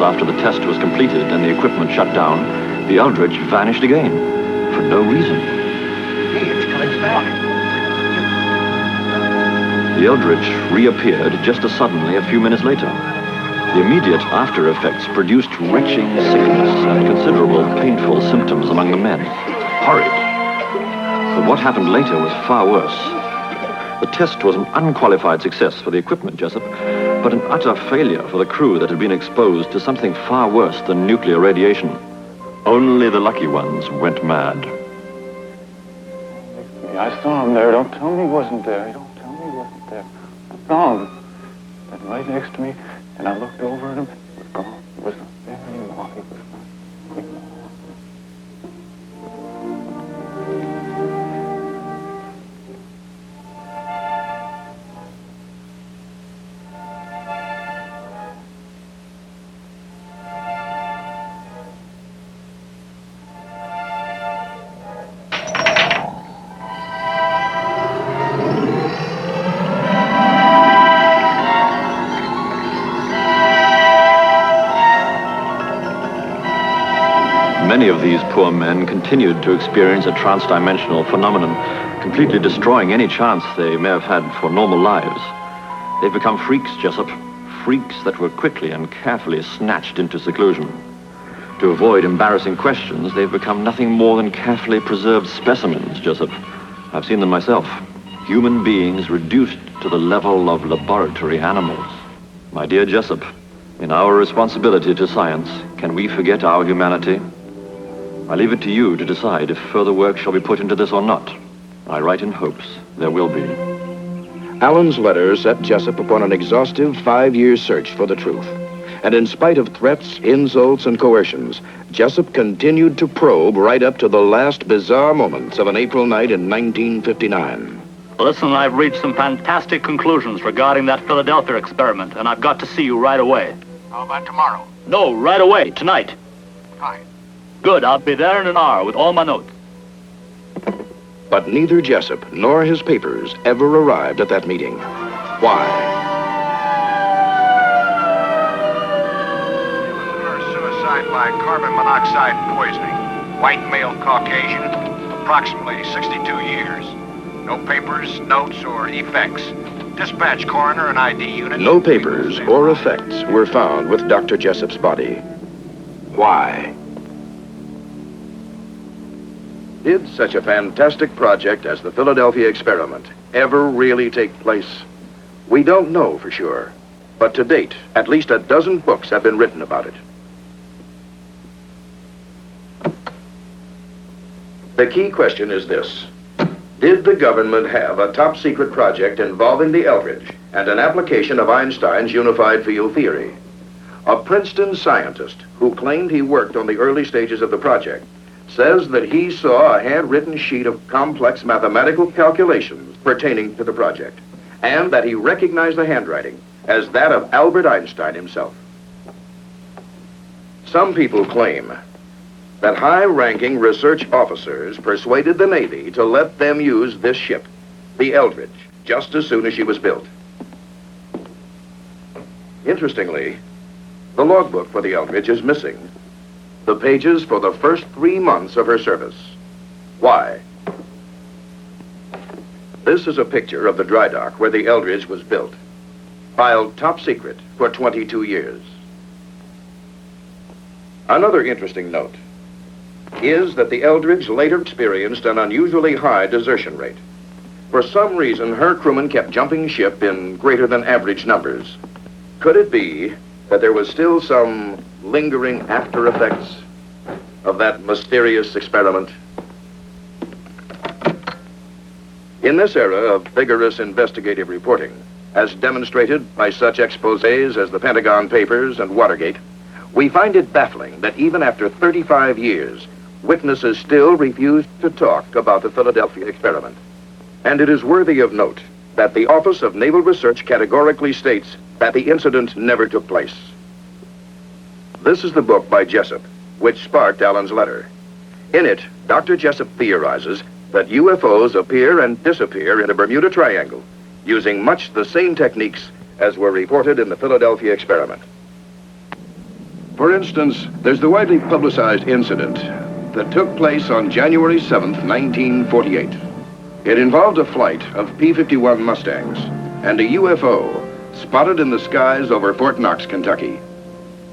After the test was completed and the equipment shut down, the Eldridge vanished again, for no reason. Hey, it's coming back. The Eldridge reappeared just as suddenly a few minutes later. The immediate after effects produced retching sickness and considerable painful symptoms among the men. Horrid. But what happened later was far worse. The test was an unqualified success for the equipment, Jessup, but an utter failure for the crew that had been exposed to something far worse than nuclear radiation. Only the lucky ones went mad. I saw him there. Don't tell me he wasn't there. Don't tell me he wasn't there. I saw him. Then right next to me, and I looked over at him. He was gone. He wasn't there anymore. He was gone. Many of these poor men continued to experience a trans-dimensional phenomenon, completely destroying any chance they may have had for normal lives. They've become freaks, Jessup. Freaks that were quickly and carefully snatched into seclusion. To avoid embarrassing questions, they've become nothing more than carefully preserved specimens, Jessup. I've seen them myself. Human beings reduced to the level of laboratory animals. My dear Jessup, in our responsibility to science, can we forget our humanity? I leave it to you to decide if further work shall be put into this or not. I write in hopes there will be. Allen's letter set Jessup upon an exhaustive 5-year search for the truth. And in spite of threats, insults, and coercions, Jessup continued to probe right up to the last bizarre moments of an April night in 1959. Listen, I've reached some fantastic conclusions regarding that Philadelphia experiment, and I've got to see you right away. How about tomorrow? No, right away, tonight. Fine. Good, I'll be there in an hour with all my notes. But neither Jessup nor his papers ever arrived at that meeting. Why? Suicide by carbon monoxide poisoning. White male Caucasian, approximately 62 years. No papers, notes, or effects. Dispatch coroner and ID unit. No papers or effects were found with Dr. Jessup's body. Why? Did such a fantastic project as the Philadelphia experiment ever really take place? We don't know for sure, but to date, at least a dozen books have been written about it. The key question is this. Did the government have a top-secret project involving the Eldridge and an application of Einstein's unified field theory? A Princeton scientist who claimed he worked on the early stages of the project says that he saw a handwritten sheet of complex mathematical calculations pertaining to the project, and that he recognized the handwriting as that of Albert Einstein himself. Some people claim that high-ranking research officers persuaded the Navy to let them use this ship, the Eldridge, just as soon as she was built. Interestingly, the logbook for the Eldridge is missing. The pages for the first 3 months of her service. Why? This is a picture of the dry dock where the Eldridge was built, filed top secret for 22 years. Another interesting note is that the Eldridge later experienced an unusually high desertion rate. For some reason, her crewmen kept jumping ship in greater than average numbers. Could it be that there was still some lingering after effects of that mysterious experiment? In this era of vigorous investigative reporting, as demonstrated by such exposés as the Pentagon Papers and Watergate, we find it baffling that even after 35 years, witnesses still refuse to talk about the Philadelphia experiment. And it is worthy of note that the Office of Naval Research categorically states that the incident never took place. This is the book by Jessup, which sparked Allen's letter. In it, Dr. Jessup theorizes that UFOs appear and disappear in a Bermuda Triangle, using much the same techniques as were reported in the Philadelphia experiment. For instance, there's the widely publicized incident that took place on January 7th, 1948. It involved a flight of P-51 Mustangs and a UFO spotted in the skies over Fort Knox, Kentucky.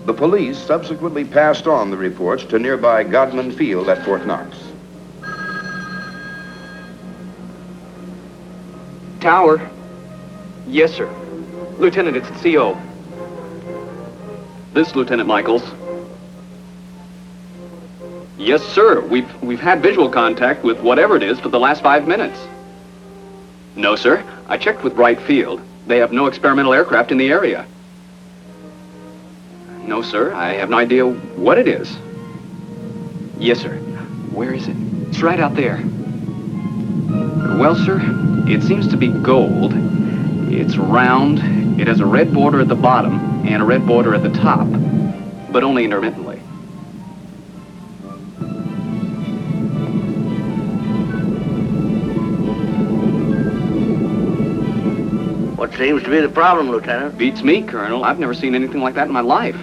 The police subsequently passed on the reports to nearby Godman Field at Fort Knox. Tower. Yes, sir. Lieutenant, it's the CO. This Lieutenant Michaels. Yes, sir. We've had visual contact with whatever it is for the last 5 minutes. No, sir. I checked with Wright Field. They have no experimental aircraft in the area. No, sir. I have no idea what it is. Yes, sir. Where is it? It's right out there. Well, sir, it seems to be gold. It's round. It has a red border at the bottom and a red border at the top, but only intermittently. What seems to be the problem, Lieutenant? Beats me, Colonel. I've never seen anything like that in my life.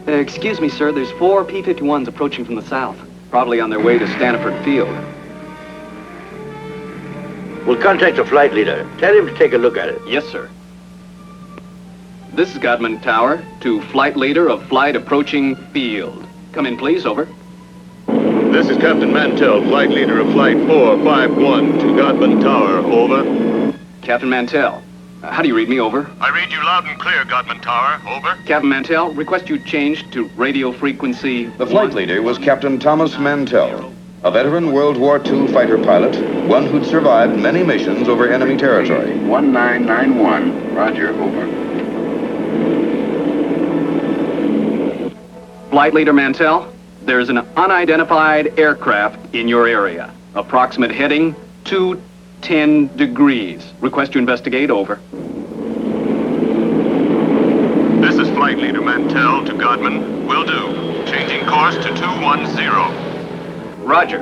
Excuse me, sir. There's 4 P-51s approaching from the south, probably on their way to Stanford Field. We'll contact the flight leader. Tell him to take a look at it. Yes, sir. This is Godman Tower to flight leader of flight approaching field. Come in, please. Over. This is Captain Mantell, flight leader of Flight 451 to Godman Tower. Over. Captain Mantell. How do you read me? Over. I read you loud and clear, Godman Tower. Over. Captain Mantell, request you change to radio frequency. The flight leader was Captain Thomas Mantell, a veteran World War II fighter pilot, one who'd survived many missions over enemy territory. 1991. Roger, over. Flight leader Mantell, there's an unidentified aircraft in your area. Approximate heading 210 degrees. Request you investigate. Over. This is flight leader Mantell to Godman. Will do. Changing course to 210. Roger.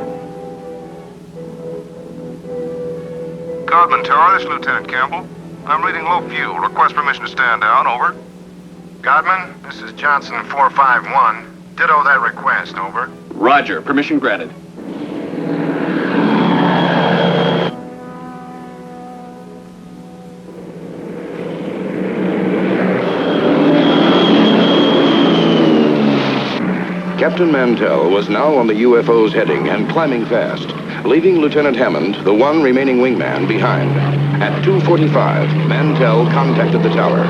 Godman Tower, this is Lieutenant Campbell. I'm reading low fuel. Request permission to stand down. Over. Godman, this is Johnson 451. Ditto that request. Over. Roger. Permission granted. Captain Mantell was now on the UFO's heading and climbing fast, leaving Lieutenant Hammond, the one remaining wingman, behind. At 2:45, Mantell contacted the tower.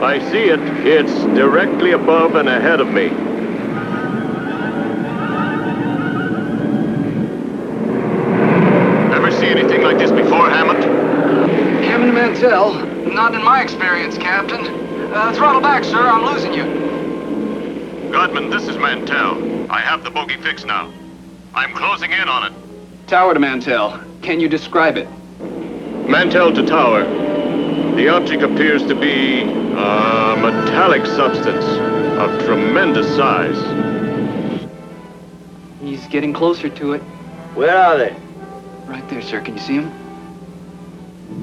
I see it. It's directly above and ahead of me. Ever see anything like this before, Hammond? Captain Mantell, not in my experience, Captain. Throttle back, sir. I'm losing you. Godman, this is Mantell. I have the bogey fixed now. I'm closing in on it. Tower to Mantell. Can you describe it? Mantell to tower. The object appears to be a metallic substance of tremendous size. He's getting closer to it. Where are they? Right there, sir. Can you see him?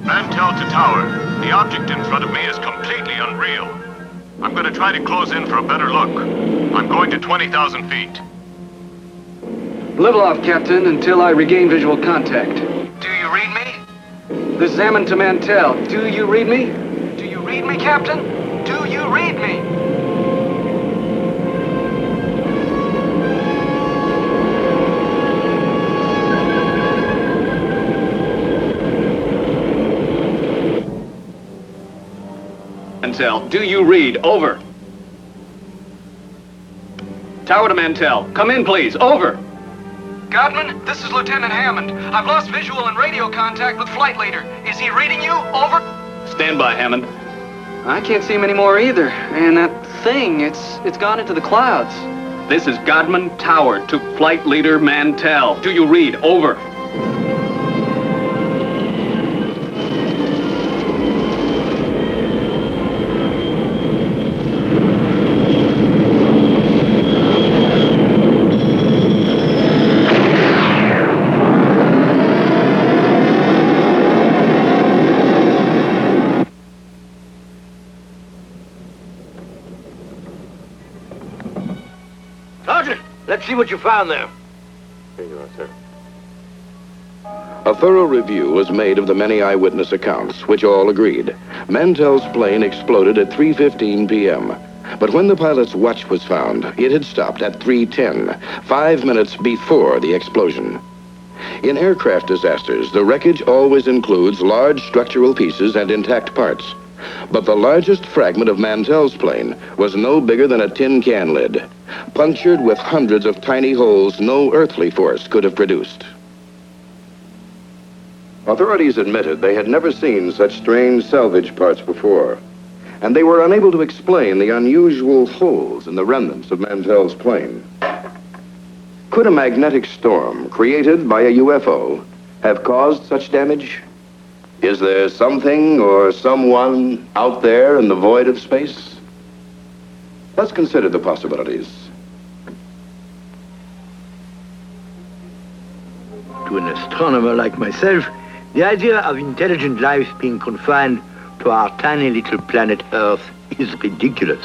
Mantell to tower. The object in front of me is completely unreal. I'm going to try to close in for a better look. I'm going to 20,000 feet. Level off, Captain, until I regain visual contact. Do you read me? This is Hammond to Mantell. Do you read me? Do you read me, Captain? Do you read me? Mantell, do you read? Over. Tower to Mantell. Come in, please. Over. Godman, this is Lieutenant Hammond. I've lost visual and radio contact with flight leader. Is he reading you? Over. Stand by, Hammond. I can't see him anymore either. And that thing, it's gone into the clouds. This is Godman Tower to flight leader Mantell. Do you read? Over. Sergeant, let's see what you found there. Here you are, sir. A thorough review was made of the many eyewitness accounts, which all agreed. Mantell's plane exploded at 3:15 p.m. But when the pilot's watch was found, it had stopped at 3:10, 5 minutes before the explosion. In aircraft disasters, the wreckage always includes large structural pieces and intact parts. But the largest fragment of Mantell's plane was no bigger than a tin can lid, punctured with hundreds of tiny holes no earthly force could have produced. Authorities admitted they had never seen such strange salvage parts before, and they were unable to explain the unusual holes in the remnants of Mantell's plane. Could a magnetic storm created by a UFO have caused such damage? Is there something or someone out there in the void of space? Let's consider the possibilities. To an astronomer like myself, the idea of intelligent life being confined to our tiny little planet Earth is ridiculous.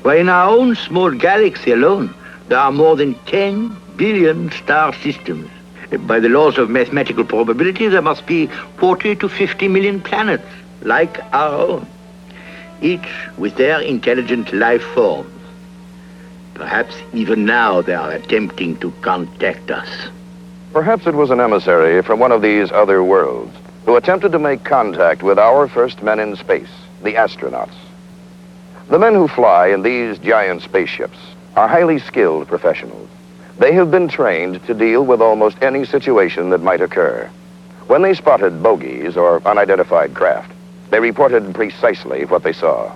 Why, in our own small galaxy alone, there are more than 10 billion star systems. By the laws of mathematical probability, there must be 40 to 50 million planets, like our own, each with their intelligent life forms. Perhaps even now they are attempting to contact us. Perhaps it was an emissary from one of these other worlds who attempted to make contact with our first men in space, the astronauts. The men who fly in these giant spaceships are highly skilled professionals. They have been trained to deal with almost any situation that might occur. When they spotted bogies or unidentified craft, they reported precisely what they saw.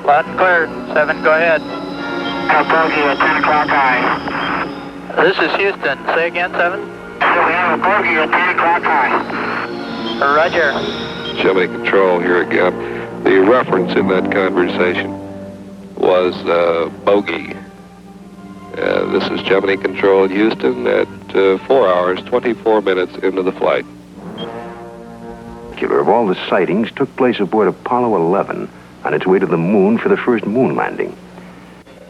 Flat clear. 7, go ahead. Bogey at 10 o'clock high. This is Houston. Say again, 7? So we have a bogey at 10 o'clock high. Roger. Gemini Control here again. The reference in that conversation was bogey. This is Gemini Control in Houston at 4 hours, 24 minutes into the flight. Of all the sightings took place aboard Apollo 11 on its way to the moon for the first moon landing.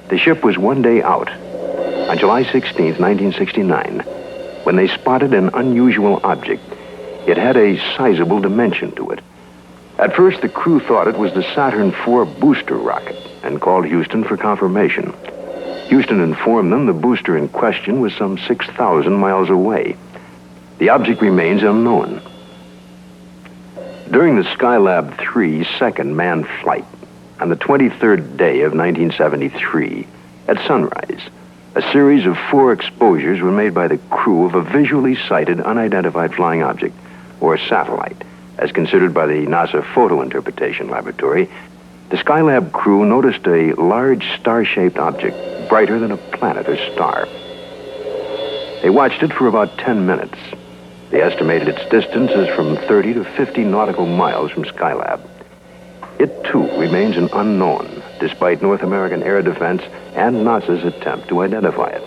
The ship was one day out, on July 16, 1969, when they spotted an unusual object. It had a sizable dimension to it. At first, the crew thought it was the Saturn IV booster rocket and called Houston for confirmation. Houston informed them the booster in question was some 6,000 miles away. The object remains unknown. During the Skylab 3 second manned flight, on the 23rd day of 1973, at sunrise, a series of 4 exposures were made by the crew of a visually sighted unidentified flying object, or satellite, as considered by the NASA Photo Interpretation Laboratory. The Skylab crew noticed a large star-shaped object, brighter than a planet or star. They watched it for about 10 minutes. They estimated its distance as from 30 to 50 nautical miles from Skylab. It, too, remains an unknown, despite North American Air Defense and NASA's attempt to identify it.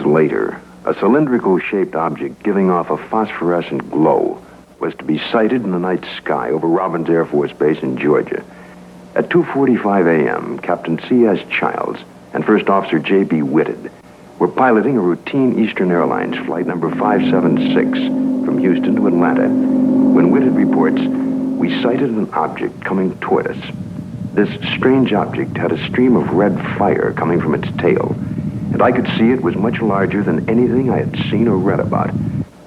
Later, a cylindrical-shaped object giving off a phosphorescent glow was to be sighted in the night sky over Robbins Air Force Base in Georgia. At 2:45 a.m., Captain C.S. Childs and First Officer J.B. Whitted were piloting a routine Eastern Airlines flight number 576 from Houston to Atlanta. When Whitted reports, we sighted an object coming toward us. This strange object had a stream of red fire coming from its tail, and I could see it was much larger than anything I had seen or read about.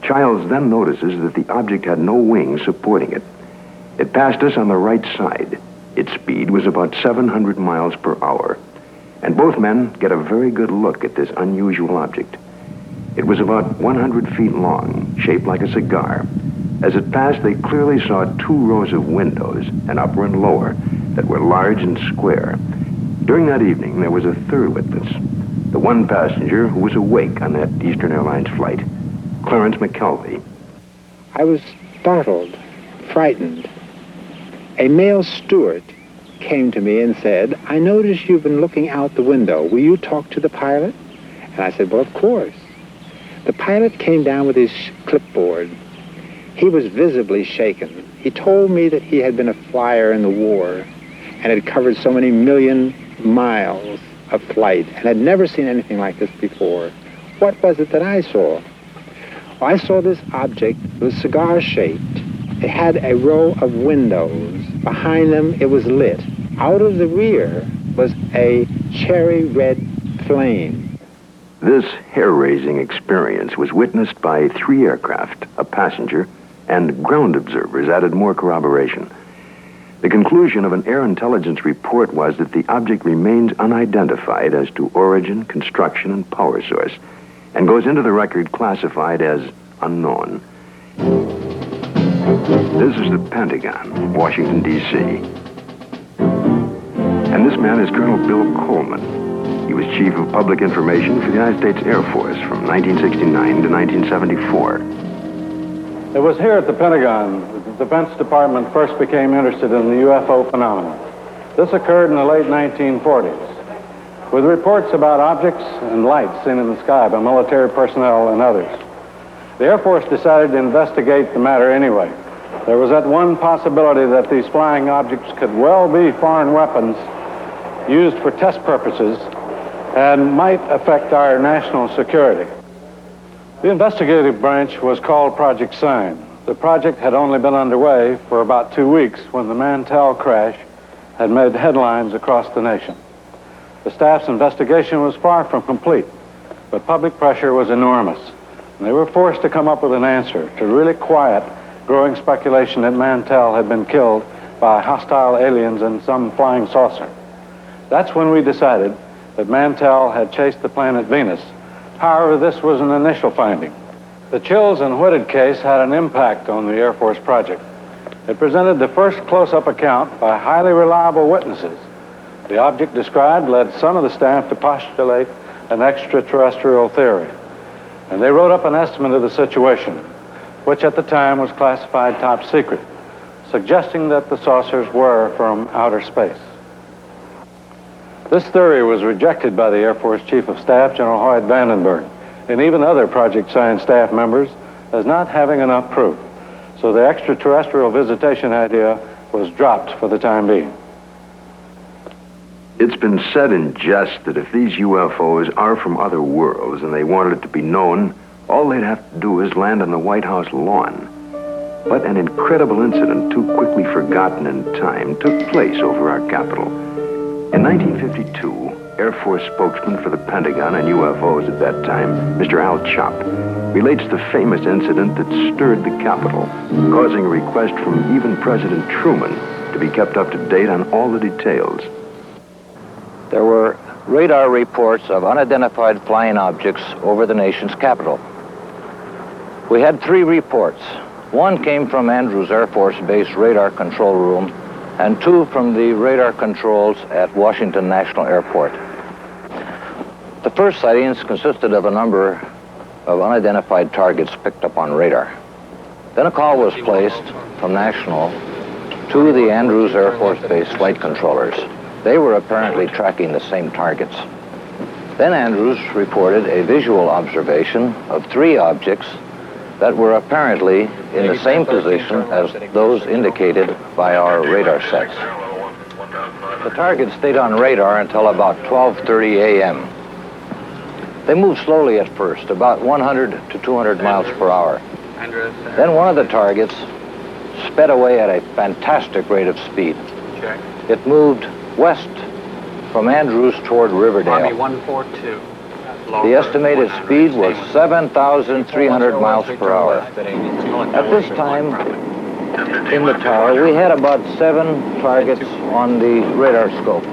Childs then notices that the object had no wings supporting it. It passed us on the right side. Its speed was about 700 miles per hour. And both men get a very good look at this unusual object. It was about 100 feet long, shaped like a cigar. As it passed, they clearly saw 2 rows of windows, an upper and lower, that were large and square. During that evening, there was a third witness, the one passenger who was awake on that Eastern Airlines flight, Clarence McKelvey. I was startled, frightened. A male steward came to me and said, "I noticed you've been looking out the window. Will you talk to the pilot?" And I said, "Well, of course." The pilot came down with his clipboard, He was visibly shaken. He told me that he had been a flyer in the war and had covered so many million miles of flight and had never seen anything like this before. What was it that I saw? Well, I saw this object. It was cigar-shaped. It had a row of windows. Behind them, it was lit. Out of the rear was a cherry red flame. This hair-raising experience was witnessed by 3 aircraft, a passenger, and ground observers added more corroboration. The conclusion of an air intelligence report was that the object remains unidentified as to origin, construction, and power source, and goes into the record classified as unknown. This is the Pentagon, Washington, D.C. And this man is Colonel Bill Coleman. He was Chief of Public Information for the United States Air Force from 1969 to 1974. It was here at the Pentagon that the Defense Department first became interested in the UFO phenomenon. This occurred in the late 1940s. With reports about objects and lights seen in the sky by military personnel and others, the Air Force decided to investigate the matter anyway. There was that one possibility that these flying objects could well be foreign weapons used for test purposes and might affect our national security. The investigative branch was called Project Sign. The project had only been underway for about 2 weeks when the Mantell crash had made headlines across the nation. The staff's investigation was far from complete, but public pressure was enormous, and they were forced to come up with an answer to really quiet growing speculation that Mantell had been killed by hostile aliens in some flying saucer. That's when we decided that Mantell had chased the planet Venus. However, this was an initial finding. The Chills and Whitted case had an impact on the Air Force project. It presented the first close-up account by highly reliable witnesses. The object described led some of the staff to postulate an extraterrestrial theory. And they wrote up an estimate of the situation, which at the time was classified top secret, suggesting that the saucers were from outer space. This theory was rejected by the Air Force Chief of Staff, General Hoyt Vandenberg, and even other Project Sign staff members as not having enough proof. So the extraterrestrial visitation idea was dropped for the time being. It's been said in jest that if these UFOs are from other worlds and they wanted it to be known, all they'd have to do is land on the White House lawn. But an incredible incident, too quickly forgotten in time, took place over our Capitol. In 1952, Air Force spokesman for the Pentagon and UFOs at that time, Mr. Al Chop, relates the famous incident that stirred the Capitol, causing a request from even President Truman to be kept up to date on all the details. There were radar reports of unidentified flying objects over the nation's capital. We had 3 reports. One came from Andrews Air Force Base radar control room, and 2 from the radar controls at Washington National Airport. The first sightings consisted of a number of unidentified targets picked up on radar. Then a call was placed from National to the Andrews Air Force Base flight controllers. They were apparently tracking the same targets. Then Andrews reported a visual observation of 3 objects that were apparently in the same position as those indicated by our radar sets. The targets stayed on radar until about 12:30 a.m. They moved slowly at first, about 100 to 200 miles per hour. Then one of the targets sped away at a fantastic rate of speed. It moved west from Andrews toward Riverdale. Army 142. The estimated speed was 7,300 miles per hour. At this time, in the tower, we had about 7 targets on the radar scope.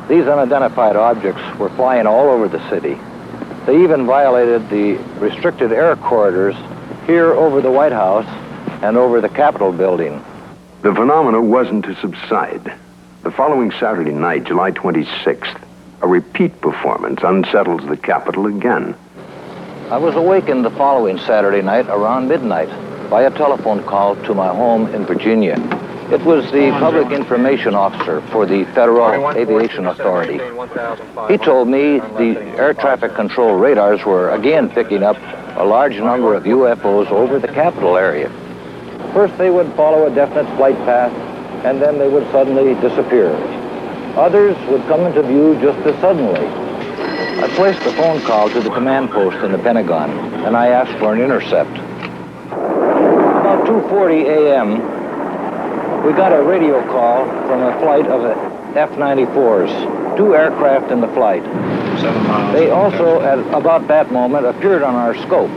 These unidentified objects were flying all over the city. They even violated the restricted air corridors here over the White House and over the Capitol building. The phenomena wasn't to subside. The following Saturday night, July 26th, a repeat performance unsettles the Capitol again. I was awakened the following Saturday night around midnight by a telephone call to my home in Virginia. It was the public information officer for the Federal Aviation Authority. He told me the air traffic control radars were again picking up a large number of UFOs over the capital area. First they would follow a definite flight path, and then they would suddenly disappear. Others would come into view just as suddenly. I placed a phone call to the command post in the Pentagon, and I asked for an intercept. About 2:40 a.m., we got a radio call from a flight of F-94s, 2 aircraft in the flight. 7 miles. They also, at about that moment, appeared on our scope.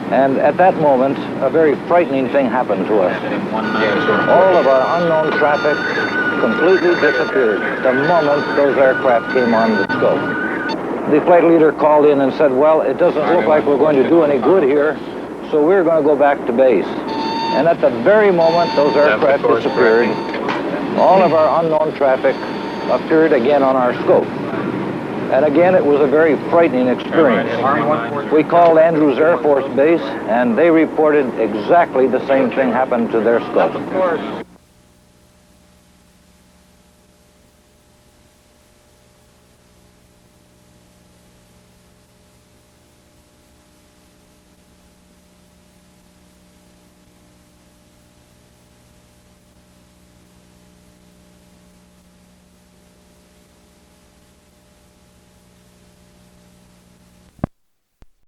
And at that moment, a very frightening thing happened to us. All of our unknown traffic completely disappeared the moment those aircraft came on the scope. The flight leader called in and said, well, it doesn't look like we're going to do any good here, so we're going to go back to base. And at the very moment those aircraft disappeared, all of our unknown traffic appeared again on our scope. And again, it was a very frightening experience. We called Andrews Air Force Base, and they reported exactly the same thing happened to their scope.